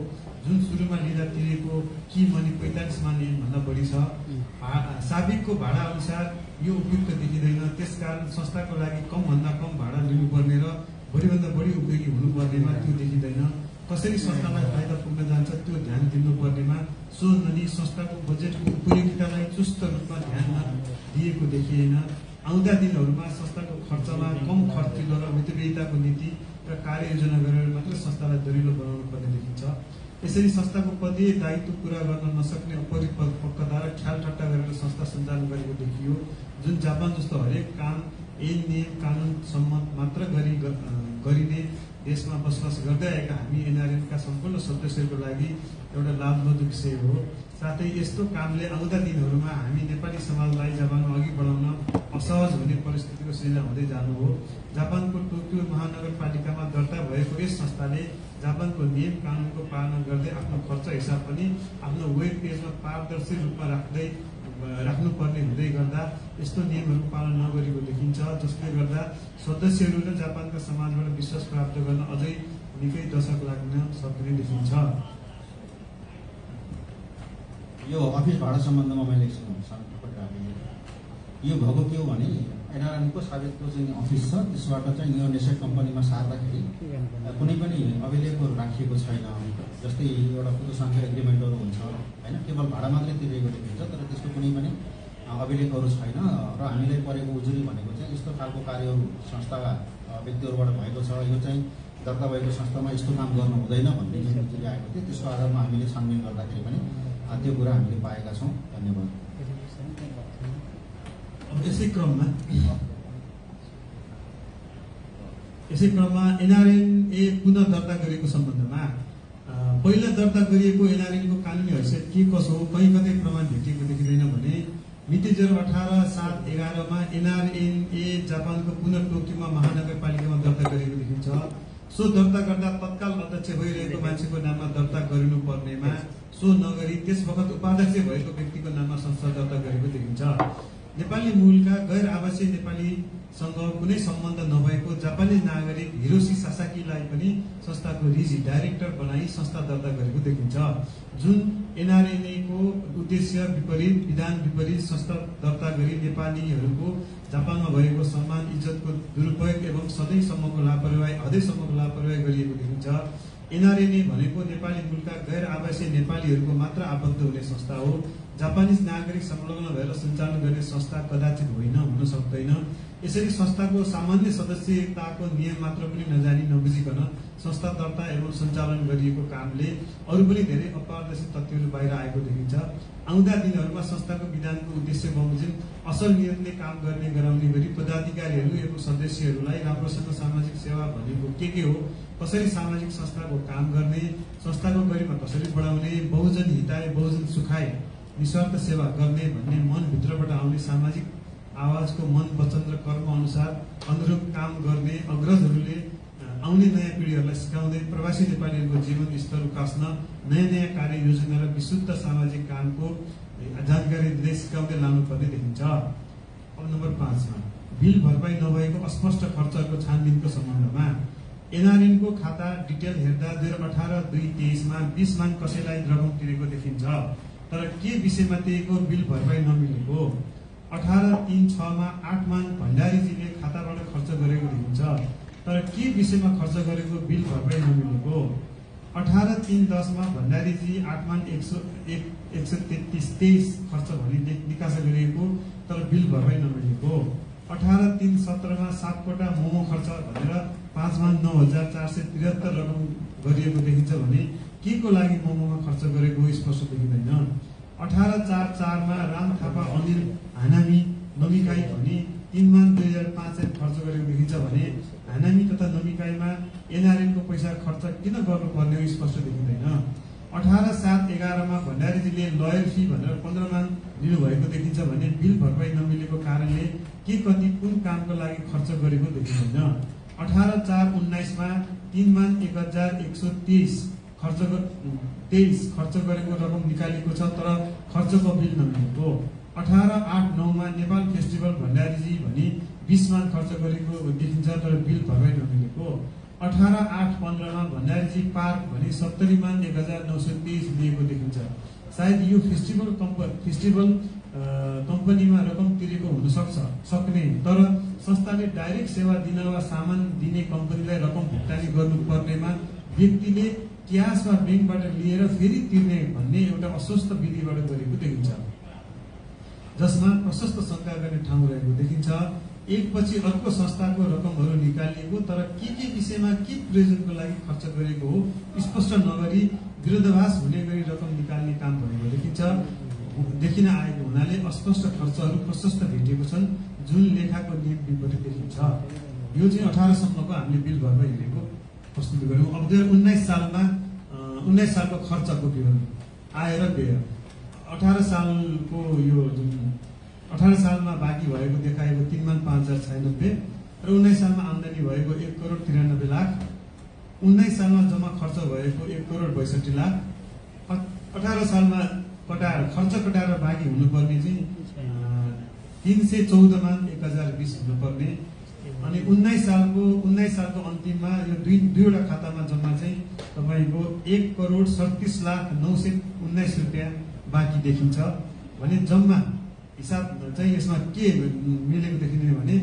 जुन सुरुमा लिँदा तिरेको कि मनी 45,000 ऐन भन्दा बढी छ। साबिकको भाडा अनुसार यो उपयुक्त देखिँदैन। त्यसकारण संस्थाको लागि कमभन्दा कम भाडा लिनुपर्ने र बढीभन्दा बढी उपयोगी हुनुपर्नेमा त्यो देखिँदैन। कसरी संस्थालाई फाइदा पुग्न जान्छ त्यो ध्यान दिनुपर्नेमा सो नदी संस्थाको बजेटको उपयोगितालाई चुस्त रूपमा ध्यान दिएको देखिएन। आउँदा दिनहरूमा संस्थाको खर्चमा कम खर्चिलो र वित्तीयताको नीति र कार्ययोजना गरेर मात्र संस्थालाई दरिलो बनाउनु पर्ने देखिन्छ। यसरी संस्थाको पदीय दायित्व पूरा गर्न नसक्ने अपरिपक्वता र ख्याल ठट्टा गरेर संस्था सञ्चालन गरेको देखियो। जुन जापान जस्तो हरेक काम ऐन नियम कानुन सम्मत मात्र गरिने देशमा बसोबास गर्दै आएका हामी एनआरएनका सम्पूर्ण सदस्यहरूको लागि एउटा लाभप्रद विषय हो। साथै यस्तो कामले आउँदा दिनहरूमा हामी नेपाली समाजलाई जापानमा अघि बढाउन असहज हुने परिस्थितिको सृजना हुँदै जानु हो। जापानको टोकियो महानगरपालिकामा दर्ता भएको यस संस्थाले जापानको नियम कानुनको पालना गर्दै आफ्नो खर्च हिसाब पनि आफ्नो वेब पेजमा पारदर्शी रूपमा राख्नुपर्ने हुँदै गर्दा यस्तो नियमहरूको पालना नगरेको देखिन्छ, जसले गर्दा सदस्यहरू र जापानका समाजबाट विश्वास प्राप्त गर्न अझै निकै दशक लाग्न सक्ने देखिन्छ। यो अफिस भाडा सम्बन्धमा मैले यो भएको के हो भने एनआरएनको साबिकको चाहिँ अफिस छ, त्यसबाट चाहिँ निहोन एसेट कम्पनीमा सार्दाखेरि कुनै पनि अभिलेखहरू राखिएको छैन। जस्तै एउटा फुदोसानको एग्रिमेन्टहरू हुन्छ होइन, केवल भाडा मात्रै तिरेको देखिन्छ, तर त्यसको कुनै पनि अभिलेखहरू छैन। र हामीलाई परेको उजुरी भनेको चाहिँ यस्तो खालको कार्यहरू संस्थाका व्यक्तिहरूबाट भएको छ, यो चाहिँ दर्ता भएको संस्थामा यस्तो काम गर्नु हुँदैन भन्ने जुन उजुरी आएको थियो, त्यसको आधारमा हामीले छानबिन गर्दाखेरि पनि त्यो कुरा हामीले पाएका छौँ। धन्यवाद। यसै क्रममा एनआरएनए पुनः दर्ता गरेको सम्बन्धमा पहिला दर्ता गरिएको एनआरएनको कानुनी हैसियत के कसो हो, कहीँ कतै प्रमाण भेटिएको देखिँदैन भने मिति 18/7/11 एनआरएनए जापानको पुनः टोकियोमा महानगरपालिकामा दर्ता गरेको देखिन्छ। सो दर्ता गर्दा तत्काल अध्यक्ष भइरहेको मान्छेको नाममा दर्ता गरिनु पर्नेमा सो नगरी त्यस वखत उपाध्यक्ष भएको व्यक्तिको नाममा संस्था दर्ता गरेको देखिन्छ। नेपाली मूलका गैर आवासीय नेपालीसँग कुनै सम्बन्ध नभएको जापानी नागरिक हिरोसी सासाकीलाई पनि संस्थाको रिजी डाइरेक्टर बनाई संस्था दर्ता गरेको देखिन्छ। जुन एनआरएनएको उद्देश्य विपरीत विधान विपरीत संस्था दर्ता गरी नेपालीहरूको जापानमा भएको सम्मान इज्जतको दुरुपयोग एवं सधैँसम्मको लापरवाही हदैसम्मको लापरवाही गरिएको देखिन्छ। एनआरएनए भनेको नेपाली मूलका गैर आवासीय नेपालीहरूको मात्र आबद्ध हुने संस्था हो। जापानिज नागरिक संलग्न भएर सञ्चालन गर्ने संस्था कदाचित होइन, हुन सक्दैन। यसरी संस्थाको सामान्य सदस्यताको नियम मात्र पनि नजानी नबुझिकन संस्था दर्ता एवं सञ्चालन गरिएको कामले अरू पनि धेरै अपारदर्शी तथ्यहरू बाहिर आएको देखिन्छ। आउँदा दिनहरूमा संस्थाको विधानको उद्देश्य बमोजिम असल नियमले काम गर्ने गराउने गरी पदाधिकारीहरू एवं सदस्यहरूलाई राम्रोसँग सामाजिक सेवा भनेको के हो, कसरी सामाजिक संस्थाको काम गर्ने, संस्थाको गरिमा कसरी बढाउने, बहुजन हिताय बहुजन सुखाय निस्वार्थ सेवा गर्ने भन्ने मनभित्रबाट आउने सामाजिक आवाजको मन वचन र कर्म अनुसार अनुरूप काम गर्ने अग्रजहरूले आउने नयाँ पिँढीहरूलाई सिकाउँदै प्रवासी नेपालीहरूको जीवन स्तर उकास्न नयाँ नयाँ कार्य योजना र विशुद्ध सामाजिक कामको जानकारी दिँदै सिकाउँदै लानुपर्ने देखिन्छ। अब नम्बर 5 मा बिल भरपाई नभएको अस्पष्ट खर्चहरूको छानबिनको सम्बन्धमा एनआरएनको खाता डिटेल हेर्दा 2018-2023 मा 20 मान कसैलाई रकम तिरेको देखिन्छ। तर के विषयमा तिरेको बिल भरपाई नमिलेको? 18-3-6 मा 8 मान भण्डारीजीले खाताबाट खर्च गरेको देखिन्छ। तर के विषयमा खर्च गरेको बिल भरपाई नमिलेको? 18-3-10 मा भण्डारीजी 8 मान 133 खर्च भनी निकासा गरिएको तर बिल भरपाई नमिलेको। 18-3-17 मा 7 कोटा मोमो खर्च भनेर 5 मान 9,473 रकम गरिएको देखिन्छ भने के को लागि मोमोमा खर्च गरेको स्पष्ट देखिँदैन। 18-4-4 मा राम थापा अनिल हानामी नमिकाई भनी 3 मान 2005 खर्च गरेको देखिन्छ भने हानामी तथा नमिकाईमा एनआरएनको पैसा खर्च किन गर्नुपर्ने स्पष्ट देखिँदैन। 18-7-11 मा भण्डारीजीले लयर फी भनेर 15 मान लिनुभएको देखिन्छ भने बिल भरपाई नमिलेको कारणले के कति कुन कामको लागि खर्च गरेको देखिँदैन। 18-4-19 मा 3 मान 1,123 खर्च गरेको रकम निकालेको छ तर खर्चको बिल नमिलेको। 18-8-9 मा नेपाल फेस्टिभल भण्डारीजी भनी 20 मान खर्च गरेको देखिन्छ तर बिल भरपाई नमिलेको। 18-8-15 मा भण्डारीजी पार्क भनी 70 मान 1,923 लिएको देखिन्छ। सायद यो फेस्टिभल कम्पनीमा रकम तिरेको हुन सक्ने तर संस्थाले डाइरेक्ट सेवा दिन वा सामान दिने कम्पनीलाई रकम भुक्तानी गर्नुपर्नेमा व्यक्तिले क्यास वा ब्याङ्कबाट लिएर फेरि तिर्ने भन्ने एउटा अस्वस्थ विधिबाट गरेको देखिन्छ, जसमा प्रशस्त शंका गर्ने ठाउँ रहेको देखिन्छ। एकपछि अर्को संस्थाको रकमहरू निकालिएको तर के विषयमा के प्रयोजनको लागि खर्च गरेको हो स्पष्ट नगरी विरोधाभास हुने गरी रकम निकाल्ने काम भएको देखिन आएको हुनाले अस्पष्ट खर्चहरू प्रशस्त भेटिएको छन् जुन लेखाको नियम विपरीत देखिन्छ। यो चाहिँ 18 सम्मको हामीले बिल भरपाई हेरेको प्रस्तुत गर्यौं। अब 2019 सालमा 19 सालको खर्चको विवरण आएर व्यय 18 सालको यो जुन 18 सालमा बाँकी भएको देखाएको 3,05,096 र 19 सालमा आम्दानी भएको 1,93,00,000, 19 सालमा जम्मा खर्च भएको 1,62,00,000, 18 सालमा खर्च कटाएर बाँकी हुनुपर्ने चाहिँ 314 मान 1,020 हुनुपर्ने अनि 19 सालको अन्तिममा यो दुईवटा खातामा जम्मा चाहिँ तपाईको 1,37,09,19 रुपैयाँ बाँकी देखिन्छ भने जम्मा हिसाब चाहिँ यसमा के मिलेको देखिँदैन भने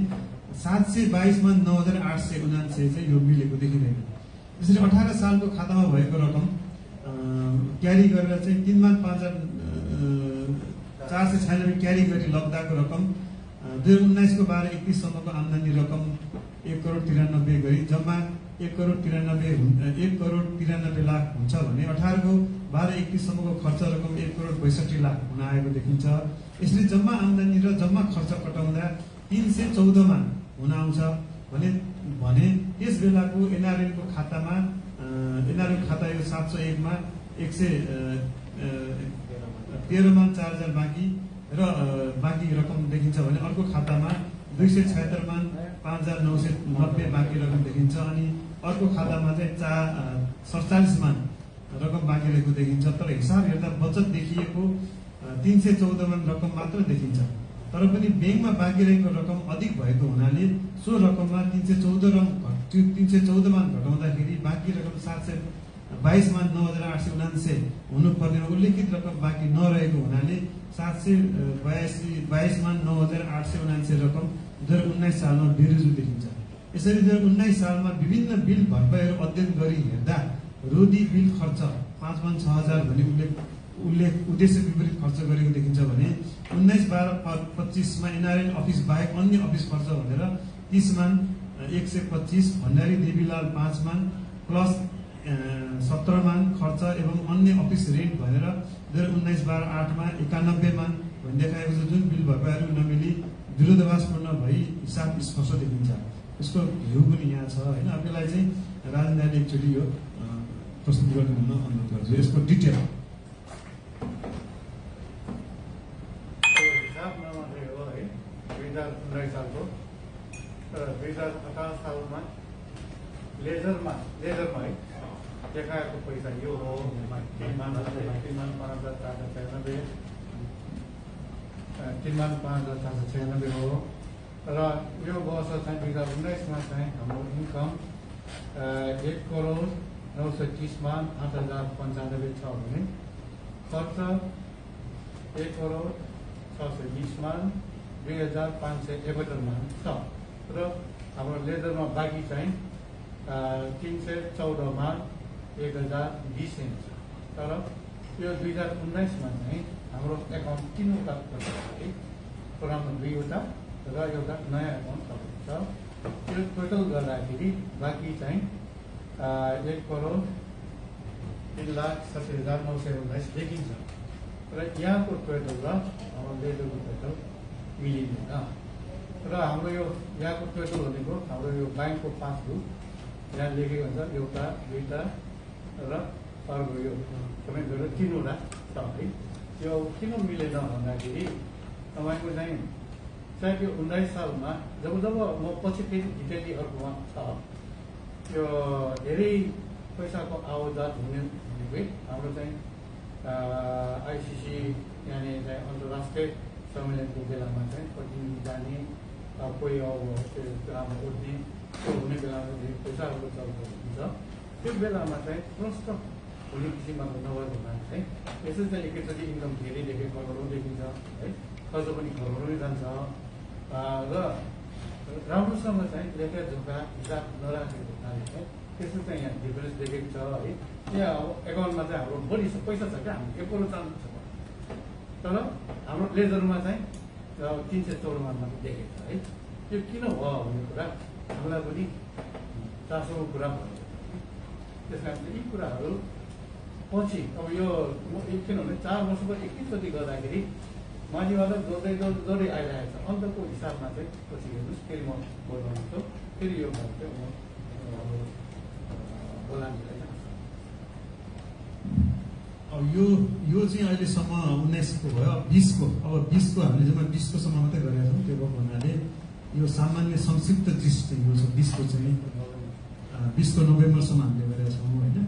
722 मा 9,879 चाहिँ यो मिलेको देखिँदैन। त्यसरी 18 सालको खातामा भएको रकम क्यारी गरेर चाहिँ 3,0496 क्यारी गरी लग्दाको रकम 2019 को 12-31 सम्मको आम्दानी रकम 1,93,00,000 गरी जम्मा 1,93,00,000 हुन्छ भने 18 को 12-31सम्मको खर्च रकम 1,62,00,000 हुन आएको देखिन्छ। यसले जम्मा आम्दानी र जम्मा खर्च कटाउँदा 314 मा हुन आउँछ भने त्यस बेलाको एनआरएनको खातामा एनआरएल खाता यो 701 मा 113 मा 4,000 बाँकी र बाँकी रकम देखिन्छ भने अर्को खातामा 276 मा 5,990 बाँकी रकम देखिन्छ अनि अर्को खातामा चाहिँ 47 मान रकम बाँकी रहेको देखिन्छ। तर हिसाब हेर्दा बचत देखिएको 314 मान रकम मात्र देखिन्छ। तर पनि ब्याङ्कमा बाँकी रहेको रकम अधिक भएको हुनाले सो रकममा 314 मान घटाउँदाखेरि बाँकी रकम 722 मान 9,879 हुनुपर्नेमा उल्लेखित रकम बाँकी नरहेको हुनाले 722 मान 9,879 रकम 2019 सालमा बेरुजु देखिन्छ। यसरी 2019 सालमा विभिन्न बिल भरपाईहरू अध्ययन गरी हेर्दा रोधी बिल खर्च 5,06,000 भनी उद्देश्य विपरीत खर्च गरेको देखिन्छ भने 19-12-25 मा एनआरएन अफिस बाहेक अन्य अफिस खर्च भनेर 30 मान 125 भण्डारी देवीलाल 5 मान प्लस 17 मान खर्च एवं अन्य अफिस रेन्ट भनेर 2019-12-8 मा 91 मान भनी देखाएको छ। जुन बिल भरपाईहरू नमिली विरोधाभासपूर्ण भई हिसाब स्पष्ट देखिन्छ। यसको भ्यू पनि यहाँ छ हैन। अबलाई चाहिँ राजनले एकचोटि यो प्रस्तुत गर्नु अनुरोध गर्छु। यसको डिटेल हिसाब नमात्रै हो है 2019 सालको। तर 2018 सालमा लेजरमा है देखाएको पैसा यो हो 3,5,496 हो। र यो वर्ष चाहिँ 2019 मा चाहिँ हाम्रो इन्कम 1,930,08,095 छ भने खर्च 1,620,02,571 छ। र हाम्रो लेजरमा बाँकी चाहिँ 314,01,020 छ। तर यो 2019 मा चाहिँ हाम्रो एकाउन्ट 3वटा है, पुरानो 2वटा र एउटा नयाँ एकाउन्ट छ। त्यो टोटल गर्दाखेरि बाँकी चाहिँ 1,03,60,919 देखिन्छ। र यहाँको टोटल र हाम्रो लेजरको टोटल मिलिँदैन। र हाम्रो यो यहाँको टोटल भनेको हाम्रो यो ब्याङ्कको पासबुक यहाँ लेखेको हुन्छ 1, 2 र अर्को यो तपाईँ गरेर 3वटा छ है। यो किन मिलेन भन्दाखेरि तपाईँको चाहिँ सायद यो 19 सालमा जब म पछि फेरि डिटेली अर्कोमा छ यो धेरै पैसाको आवजात हुने भनेको हाम्रो चाहिँ आइसिसी यहाँनिर चाहिँ अन्तर्राष्ट्रिय सम्मेलनको बेलामा चाहिँ प्रतिनिधि जाने कोही अब त्यो उठ्ने त्यो हुने बेलामा पैसाहरूको चल्दो हुन्छ। त्यो बेलामा चाहिँ प्रष्ट हुने किसिमको नभएको हुनाले चाहिँ यसो चाहिँ एकैचोटि इन्कम धेरैदेखि करोडौँ देखिन्छ है, खर्च पनि करोडौँ जान्छ। र राम्रोसँग चाहिँ लेखाजोखा हिसाब नराखेको हुनाले चाहिँ त्यसो चाहिँ यहाँ डिफरेन्स देखेको छ है। यहाँ अब एकाउन्टमा चाहिँ हाम्रो बढी पैसा छ क्या, हाम्रो 1 करोड चान्स छ। तर हाम्रो लेजरमा चाहिँ 314 मात्र देखेको छ है। त्यो किन भयो भन्ने कुरा हामीलाई पनि चासोको कुरा भयो। त्यस कारण यी कुराहरू पछि अब यो किनभने 4 वर्षको एकैचोटि गर्दाखेरि माथिबाट जोड्दै आइरहेको छ। अन्तको हिसाबमा चाहिँ पछि हेर्नुहोस् फेरि म बोलाउँछु। फेरि यो घर चाहिँ म बोलाउँछु। अब यो चाहिँ अहिलेसम्म 19 को भयो। अब 20 को हामीले जम्मा 20 को सम्म मात्रै गरेका छौँ। त्यो भएको हुनाले यो सामान्य संक्षिप्त दृष्टि यो छ 20 को चाहिँ 20 को नोभेम्बरसम्म हामीले गरेका छौँ होइन।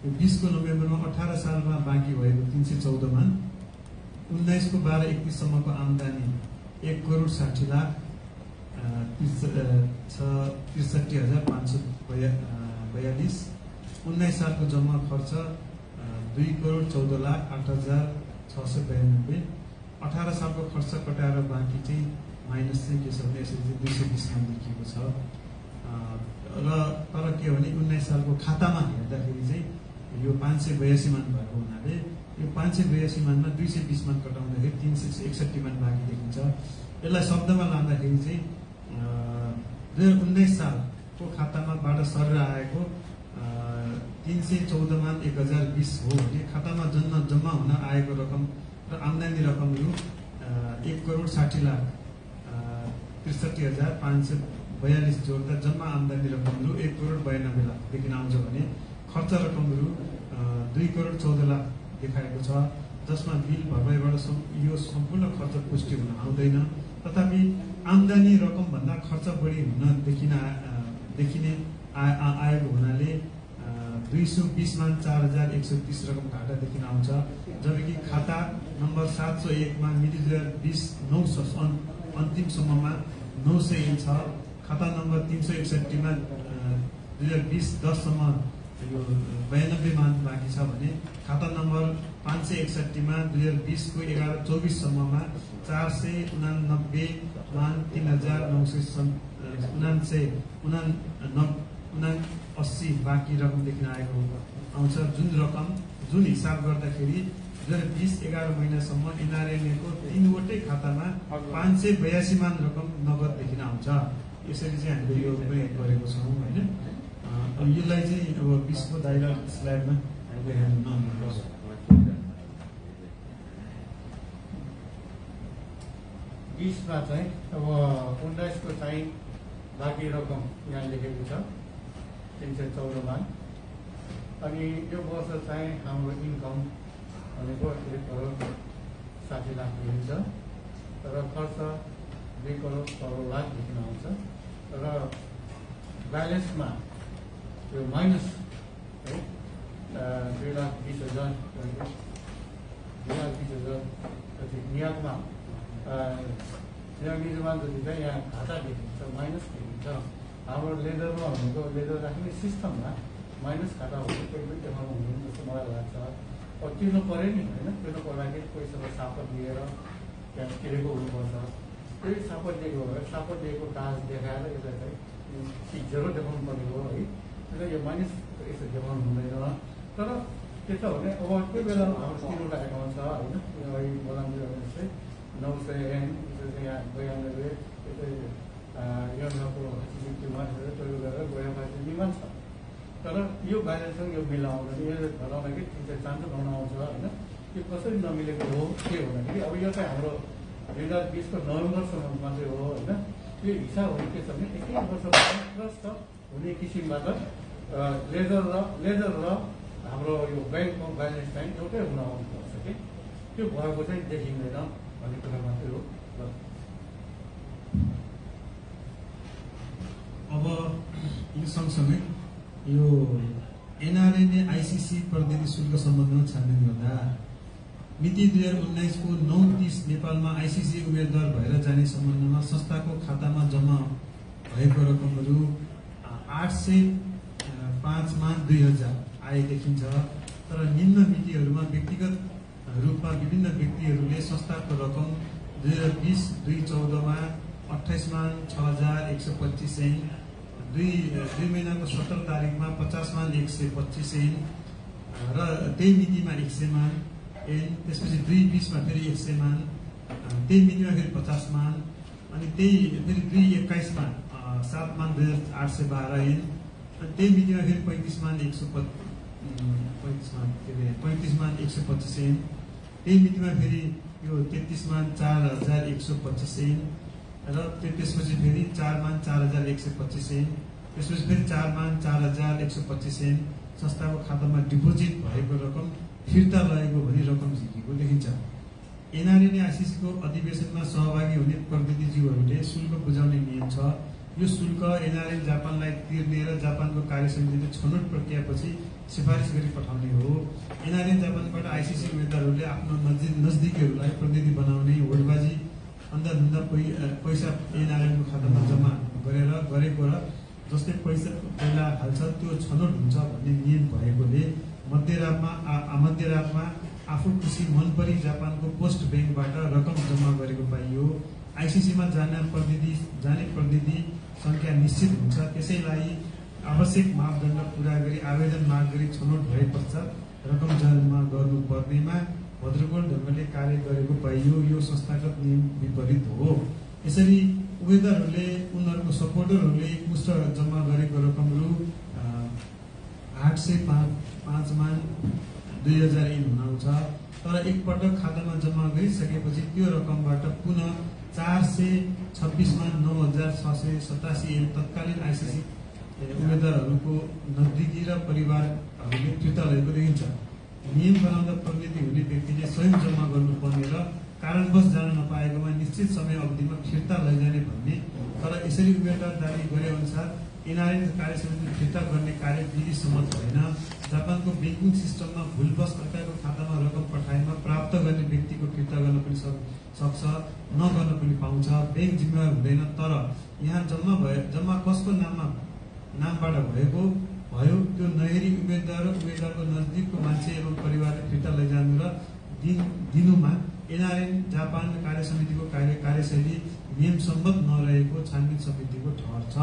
यो 20 को नोभेम्बरमा 18 सालमा बाँकी भएको 314 मान 19 को 12-31 सम्मको आम्दानी 1,63,542 19 सालको जम्मा खर्च 2,14,08,692 18 सालको खर्च कटाएर बाँकी चाहिँ माइनस चाहिँ के छ भने यसरी चाहिँ 220 मा लेखिएको छ। र तर के भने 19 सालको खातामा हेर्दाखेरि चाहिँ यो 582 मान भएको हुनाले यो 582 मानमा 220 मान कटाउँदाखेरि 361 मान बाँकी देखिन्छ। यसलाई शब्दमा लाँदाखेरि चाहिँ 2019 सालको को खातामा बाट सरेर आएको 314 मान 1020 हो भने खातामा जम्मा हुन आएको रकम र आम्दानी रकम रु 1,60,63,542 जोड्दा जम्मा आम्दानी रकम रु 1,92,00,000 देखिन आउँछ भने खर्च रकम रु 2,14,00,000 देखाएको छ, जसमा बिल भरपाईबाट यो सम्पूर्ण खर्च पुष्टि हुन आउँदैन। तथापि आम्दानी रकम भन्दा खर्च बढी हुन देखिने आएको हुनाले 220,04,130 रकम घाटा देखिन आउँछ, जबकि खाता नम्बर 701 मा मिति 2020 9 अन्तिमसम्ममा 900 छ। खाता नम्बर 361 मा 2020-10 सम्म यो 92 मान बाँकी छ भने खाता नम्बर 561 मा 2020 को 11-24 सम्ममा 489 मान 3,979 बाँकी रकम देखिन आएको आउँछ, जुन हिसाब गर्दाखेरि 2020-11 महिनासम्म एनआरएनएको 3वटै खातामा 582 मान रकम नगद देखिन आउँछ। यसरी चाहिँ हामीले यो प्रयोग गरेको छौँ होइन। अब यसलाई चाहिँ अब 20 को दाइरा स्लाइडमा हामीले हेर्नु 20 मा चाहिँ अब 19 को चाहिँ बाँकी रकम यहाँ लेखेको छ 314 मान। अनि यो वर्ष चाहिँ हाम्रो इन्कम भनेको 1,60,00,000 हुन्छ, तर खर्च 2,16,00,000 देखिन आउँछ। र ब्यालेन्समा यो माइनस है 2,20,000 नियाकमा निर्माण जति चाहिँ यहाँ खाता देखिन्छ, माइनस देखिन्छ। हाम्रो लेजरमा भनेको लेजर राख्ने सिस्टममा माइनस खाता हुनु कोही पनि देखाउनु हुँदैन जस्तो मलाई लाग्छ। अब तिर्नु पऱ्यो नि होइन, तिर्नुको लागि पैसाको सापट लिएर त्यहाँ तिरेको हुनुपर्छ। त्यही सापट दिएको भएर सापट दिएको काज देखाएर यसलाई चाहिँ 0 देखाउनु पर्ने हो है। त्यसलाई यो माइनस यसो देखाउनु हुँदैन। तर के छ भने अब त्यो बेला हाम्रो 3वटा एकाउन्ट छ होइन, बोलाउने चाहिँ 900 यहाँ 92 योजनाको प्रयोग गरेर गएपछि निमान छ। तर यो ब्यालेन्ससँग यो मिलाउँदैन, यो घटाउँदाखेरि 305 आउँछ होइन। यो कसरी नमिलेको हो के भन्दाखेरि अब यो चाहिँ हाम्रो 2020 को नोभेम्बरसम्म मात्रै हो होइन। यो हिसाबहरू के छ भने 1 वर्षमा प्रष्ट हुने किसिमबाट लेजर र हाम्रो यो ब्याङ्कको ब्यालेन्स चाहिँ एउटै हुन आउनुपर्छ कि त्यो भएको चाहिँ देखिँदैन भन्ने कुरा मात्रै हो। अब यो सँगसँगै यो एनआरएनए आइसिसी प्रतिनिधि शुल्क सम्बन्धमा छानबिन गर्दा मिति 2019 को 9:30 नेपालमा आइसिसी उम्मेदवार भएर जाने सम्बन्धमा संस्थाको खातामा जम्मा भएको रकमहरू 805,02,000 आए देखिन्छ। तर निम्न मितिहरूमा व्यक्तिगत रूपमा विभिन्न व्यक्तिहरूले संस्थाको रकम 2020-2014 मा 28,06,125 दुई महिनाको 17 तारिकमा 50,125 र त्यही मितिमा 100 मान त्यसपछि 2020 मा फेरि 100 मान, त्यही मितिमा फेरि 50 मान, अनि त्यही फेरि 2021 मा 7,2,812 अनि त्यही मितिमा फेरि 35,125 त्यही मितिमा फेरि यो 33,04,125 र त्यसपछि फेरि 4,04,125 त्यसपछि फेरि 4,04,125 संस्थाको खातामा डिपोजिट भएको रकम फिर्ता लगेको भनी रकम झिकेको देखिन्छ। एनआरएनए आइसिसीको अधिवेशनमा सहभागी हुने प्रतिनिधिज्यूहरूले शुल्क बुझाउने नियम छ। यो शुल्क एनआरएन जापानलाई तिर्ने र जापानको कार्यसमितिले छनौट प्रक्रियापछि सिफारिस गरी पठाउने हो। एनआरएन जापानबाट आइसिसी उम्मेदवारहरूले आफ्नो नजदिकीहरूलाई प्रतिनिधि बनाउने होडबाजी अन्धाधुन्दा पैसा एनआरएनको खातामा जम्मा गरेको र जसले पैसा पहिला हाल्छ त्यो छनौट हुन्छ भन्ने नियम भएकोले मध्यरातमा आफू खुसी मन परी जापानको पोस्ट ब्याङ्कबाट रकम जम्मा गरेको पाइयो। आइसिसीमा जाने प्रतिनिधि संख्या निश्चित हुन्छ, त्यसैलाई आवश्यक मापदण्ड पूरा गरी आवेदन माग गरी छनौट भए पश्चात रकम जम्मा गर्नुपर्नेमा भद्रकोट ढङ्गले कार्य गरेको पाइयो। यो संस्थागत नियम विपरीत हो। यसरी उम्मेदवारहरूले उनीहरूको सपोर्टरहरूले एकमुष्ट जम्मा गरेको रकम रु 805,2000 हुन आउँछ। तर एकपटक खातामा जम्मा गरिसकेपछि त्यो रकमबाट पुनः 426,09,687 तत्कालीन आइसिसी उम्मेदवारहरूको नजदिकी र परिवारहरूले फिर्ता लिएको देखिन्छ। नियम बनाउँदा प्रवृत्ति हुने व्यक्तिले स्वयं जम्मा गर्नुपर्ने र कारणवश जान नपाएकोमा निश्चित समय अवधिमा फिर्ता लैजाने भन्ने, तर यसरी उम्मेदवार दावी गरे अनुसार एनआरएन कार्यसमितिले फिर्ता गर्ने कार्य विधि सम्मत भएन। जापानको ब्याङ्किङ सिस्टममा भुलवश अर्काको खातामा रकम पठाएमा प्राप्त गर्ने व्यक्तिको फिर्ता गर्न पनि सक्छ, नगर्न पनि पाउँछ। ब्याङ्क जिम्मेवार हुँदैन। तर यहाँ जम्मा कसको नामबाट भयो त्यो नहेरी उम्मेदवार र उम्मेदवारको नजिकको मान्छे एवं परिवारले फिर्ता लैजानु र दिनुमा एनआरएन जापान कार्यसमितिको कार्यशैली नियम सम्मत नरहेको छानबिन समितिको ठहर छ।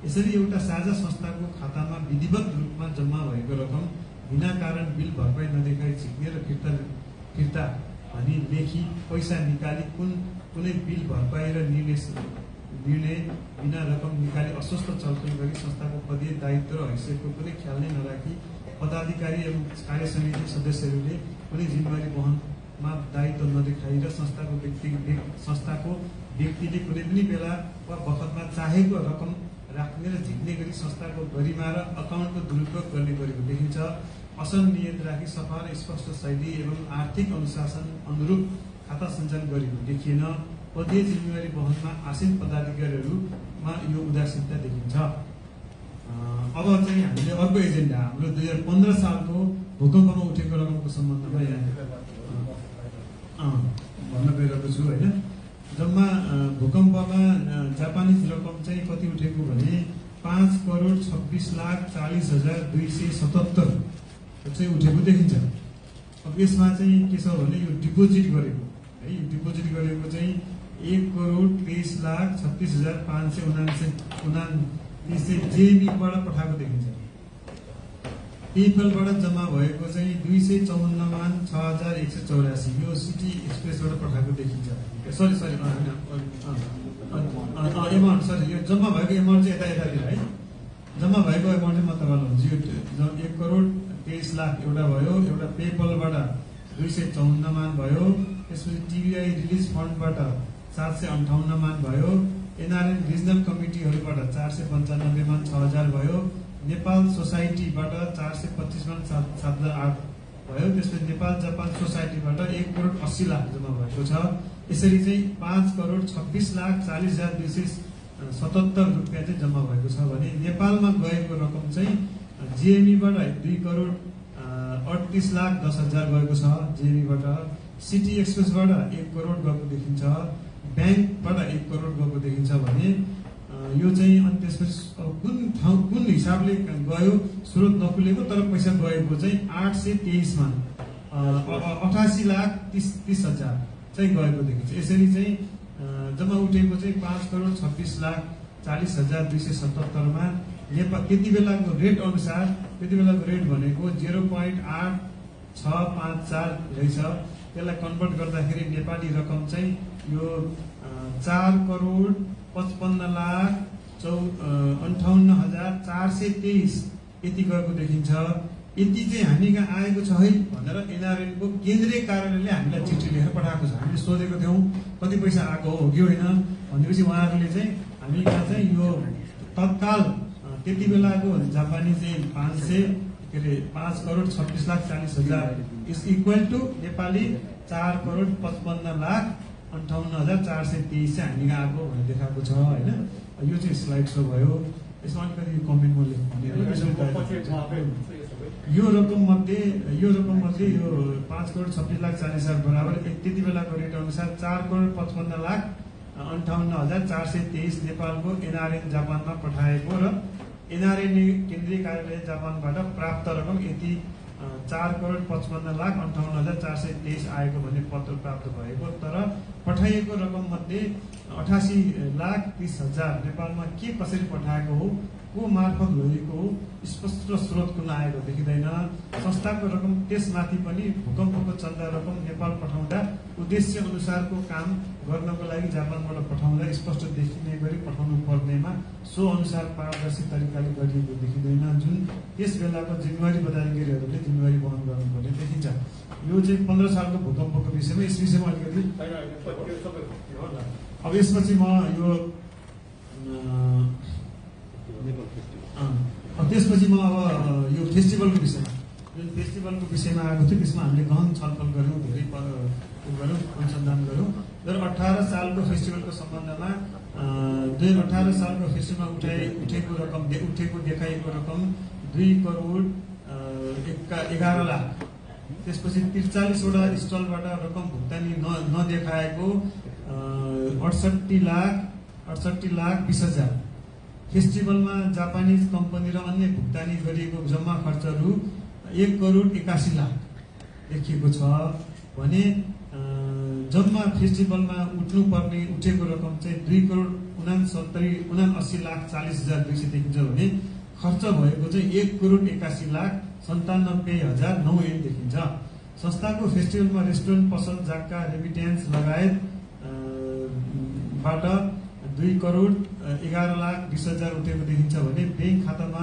यसरी एउटा साझा संस्थाको खातामा विधिवत रूपमा जम्मा भएको रकम बिना कारण बिल भरपाई नदेखाई झिक्ने र फिर्ता भनी लेखी पैसा निकाली कुनै बिल भरपाई र निर्णय बिना रकम निकाली अस्वस्थ चलखेल गरी संस्थाको पदीय दायित्व र हैसियतको कुनै ख्याल नै नराखी पदाधिकारी एवं कार्यसमिति सदस्यहरूले कुनै जिम्मेवारी वहनमा दायित्व नदेखाई र संस्थाको व्यक्तिले कुनै पनि बेला वा बखतमा चाहेको रकम राख्ने र झिक्ने गरी संस्थाको गरिमा र अकाउन्टको दुरुपयोग गर्ने गरेको देखिन्छ। असल नियत राखी सफा र स्पष्ट शैली एवं आर्थिक अनुशासन अनुरूप खाता सञ्चालन गरेको देखिएन। पदीय जिम्मेवारी वहनमा आसीन पदाधिकारीहरूमा यो उदासीनता देखिन्छ। अब चाहिँ हामीले अर्को एजेन्डा हाम्रो 2015 सालको भूकम्पमा उठेको रकमको सम्बन्धमा भन्न गइरहेको छु होइन। जम्मा भूकम्पमा जापानिज रकम चाहिँ कति उठेको भने 5,26,40,277 चाहिँ उठेको देखिन्छ। अब यसमा चाहिँ के छ भने यो डिपोजिट गरेको है, डिपोजिट गरेको चाहिँ 1,23,36,529 जेबीबाट पठाएको देखिन्छ। पेपलबाट जम्मा भएको चाहिँ 254,06,184 यो सिटी एक्सप्रेसबाट पठाएको देखिन्छ। सरी एमाउन्ट सरी यो जम्मा भएको एमाउन्ट चाहिँ यतातिर है, जम्मा भएको एमाउन्ट चाहिँ म तपाईँलाई भन्छु। यो 1,23,00,000 एउटा भयो, एउटा पेपलबाट 254 मान भयो, त्यसपछि टिबिआई रिलिज फन्डबाट 758 मान भयो, एनआरएन रिजनल कमिटीहरूबाट 495 मान 6,000 भयो, नेपाल सोसाइटीबाट 425 मान 7,008 भयो, त्यसपछि नेपाल जापान सोसाइटीबाट 1,80,00,000 जम्मा भएको छ। यसरी चाहिँ 5,26,40,277 रुपियाँ चाहिँ जम्मा भएको छ भने नेपालमा गएको रकम चाहिँ जिएमईबाट 2,38,10,000 गएको छ जेएमईबाट, सिटी एक्सप्रेसबाट 1 करोड गएको देखिन्छ, ब्याङ्कबाट 1 करोड गएको देखिन्छ भने यो चाहिँ अनि त्यसपछि कुन हिसाबले गयो स्रोत नखुलेको तर पैसा गएको चाहिँ 823 मा 88,30,000 चाहिँ गएको देखिन्छ। यसरी चाहिँ जम्मा उठेको चाहिँ 5,26,40,277 मा नेपाल त्यति बेलाको रेट अनुसार त्यति बेलाको रेट भनेको 0.8654 रहेछ। त्यसलाई कन्भर्ट गर्दाखेरि नेपाली रकम चाहिँ यो 4,55,58,423 यति गएको देखिन्छ। यति चाहिँ हामी कहाँ आएको छ है भनेर एनआरएनको केन्द्रीय कार्यालयले हामीलाई चिठी लेखेर पठाएको छ। हामीले सोधेको थियौँ कति पैसा आएको हो कि होइन भनेपछि उहाँहरूले चाहिँ हामी कहाँ चाहिँ यो तत्काल त्यति बेलाको जापानी चाहिँ 5,26,40,000 इज इक्वल टु नेपाली 4,55,58,423 चाहिँ हामी आएको भनेर देखाएको छ होइन। यो चाहिँ स्लाइड शो भयो। यसमा अलिकति कमेन्ट म लेख्नु यो रकम मध्ये यो 5,26,40,000 बराबर त्यति बेलाको रेट अनुसार 4,55,58,423 नेपालको एनआरएन जापानमा पठाएको र एनआरएन केन्द्रीय कार्यालय जापानबाट प्राप्त रकम यति 4,55,58,423 आएको भन्ने पत्र प्राप्त भएको। तर पठाइएको रकम मध्ये 88,30,000 नेपालमा के कसरी पठाएको हो, को मार्फत लगिएको हो, स्पष्ट स्रोत कुन आएको देखिँदैन। संस्थाको रकम त्यसमाथि पनि भूकम्पको चन्दा रकम नेपाल पठाउँदा उद्देश्य अनुसारको काम गर्नको लागि जापानबाट पठाउँदा स्पष्ट देखिने गरी पठाउनु पर्नेमा सो अनुसार पारदर्शी तरिकाले गरिएको देखिँदैन, जुन त्यस बेलाको जिम्मेवारी पदाधिकारीहरूले जिम्मेवारी वहन गर्नुपर्ने देखिन्छ। यो चाहिँ 15 सालको भूकम्पको विषयमा, यस विषयमा अलिकति अब यसपछि म यो त्यसपछि म अब यो फेस्टिभलको विषयमा, जुन फेस्टिभलको विषयमा आएको थियो त्यसमा हामीले गहन छलफल गऱ्यौँ, धेरै गऱ्यौँ, अनुसन्धान गऱ्यौँ। 2018 सालको फेस्टिभलको सम्बन्धमा 2018 सालको फेस्टिभलमा उठेको देखाइएको रकम 2,11 लाख। त्यसपछि 43वटा स्टलबाट रकम भुक्तानी नदेखाएको 68,20,000। फेस्टिभलमा जापानिज कम्पनी र अन्य भुक्तानी गरिएको जम्मा खर्चहरू 1,81,00,000 देखिएको छ भने जम्मा फेस्टिभलमा उठेको रकम चाहिँ 2,79,40,40,200 देखिन्छ भने खर्च भएको चाहिँ 1,81,97,009 देखिन्छ। संस्थाको फेस्टिभलमा रेस्टुरेन्ट, पसल, जाक्का, रेमिट्यान्स लगायत बाट 2,11,20,000 उठेको देखिन्छ भने ब्याङ्क खातामा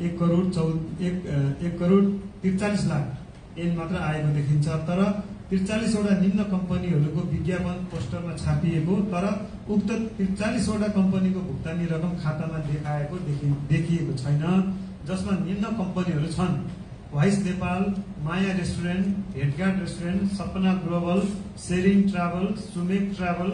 1,43,00,000 मात्र आएको देखिन्छ। तर 43वटा निम्न कम्पनीहरूको विज्ञापन पोस्टरमा छापिएको, तर उक्त 43वटा कम्पनीको भुक्तानी रकम खातामा देखाएको देखिएको छैन, जसमा निम्न कम्पनीहरू छन्: वाइस Nepal, Maya restaurant, headguard restaurant, Sapna global, Tshering travel, सुमेक travel,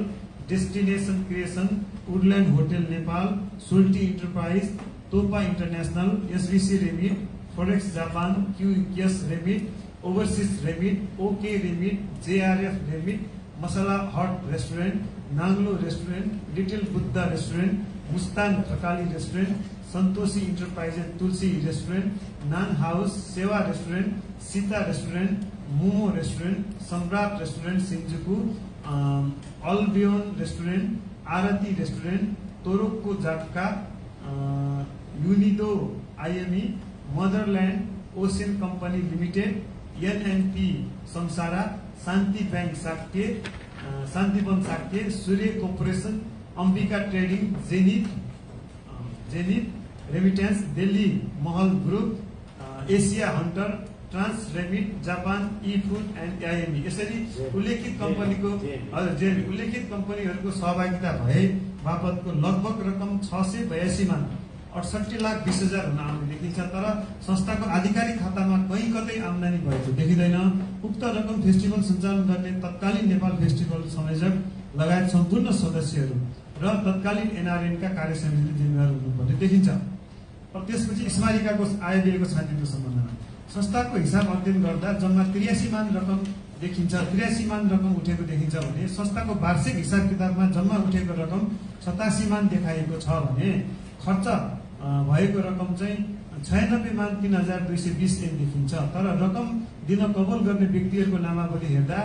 destination creation, woodland hotel Nepal, Solti enterprise, तोपा international, SBC remit, forex Japan, QS remit, overseas remit, OK remit, JRF remit, masala hut restaurant, Nanglo restaurant, little Buddha restaurant, Mustang Thakali restaurant, Santoshi enterprises Tulsi restaurant, naan house, Sewa restaurant, Sita restaurant, momo restaurant, Samrat restaurant Shinjuku, Albion restaurant, Aarti restaurant, तोरोक्को जाटका, युनिडो IME, motherland ocean company limited, NNP Sansara, Shanti bank Sakya, Shantiwan Sakya, Surya corporation, Ambika trading, zenith remittance, Delhi Mahal group, Asia hunter, trans remit, Japan e food and IME. यसरी उल्लेखित कम्पनीहरूको सहभागिता भए बापतको लगभग रकम 682,68,20,000 हुन आउने देखिन्छ। तर संस्थाको आधिकारिक खातामा कहीँ कतै आमदानी भएको देखिँदैन। उक्त रकम फेस्टिभल सञ्चालन गर्ने तत्कालीन नेपाल फेस्टिभल संयोजक लगायत सम्पूर्ण सदस्यहरू र तत्कालीन एनआरएनका कार्य समितिले जिम्मेवार हुनुपर्ने देखिन्छ। त्यसपछि स्मारिकाको आय व्ययको छानबिनको सम्बन्धमा संस्थाको हिसाब अध्ययन गर्दा जम्मा 83 मान रकम देखिन्छ। 83 मान रकम उठेको देखिन्छ भने संस्थाको वार्षिक हिसाब किताबमा जम्मा उठेको रकम 87 मान देखाइएको छ भने खर्च भएको रकम चाहिँ 96,03,220 देखिन्छ। तर रकम दिन कबुल गर्ने व्यक्तिहरूको नामावली हेर्दा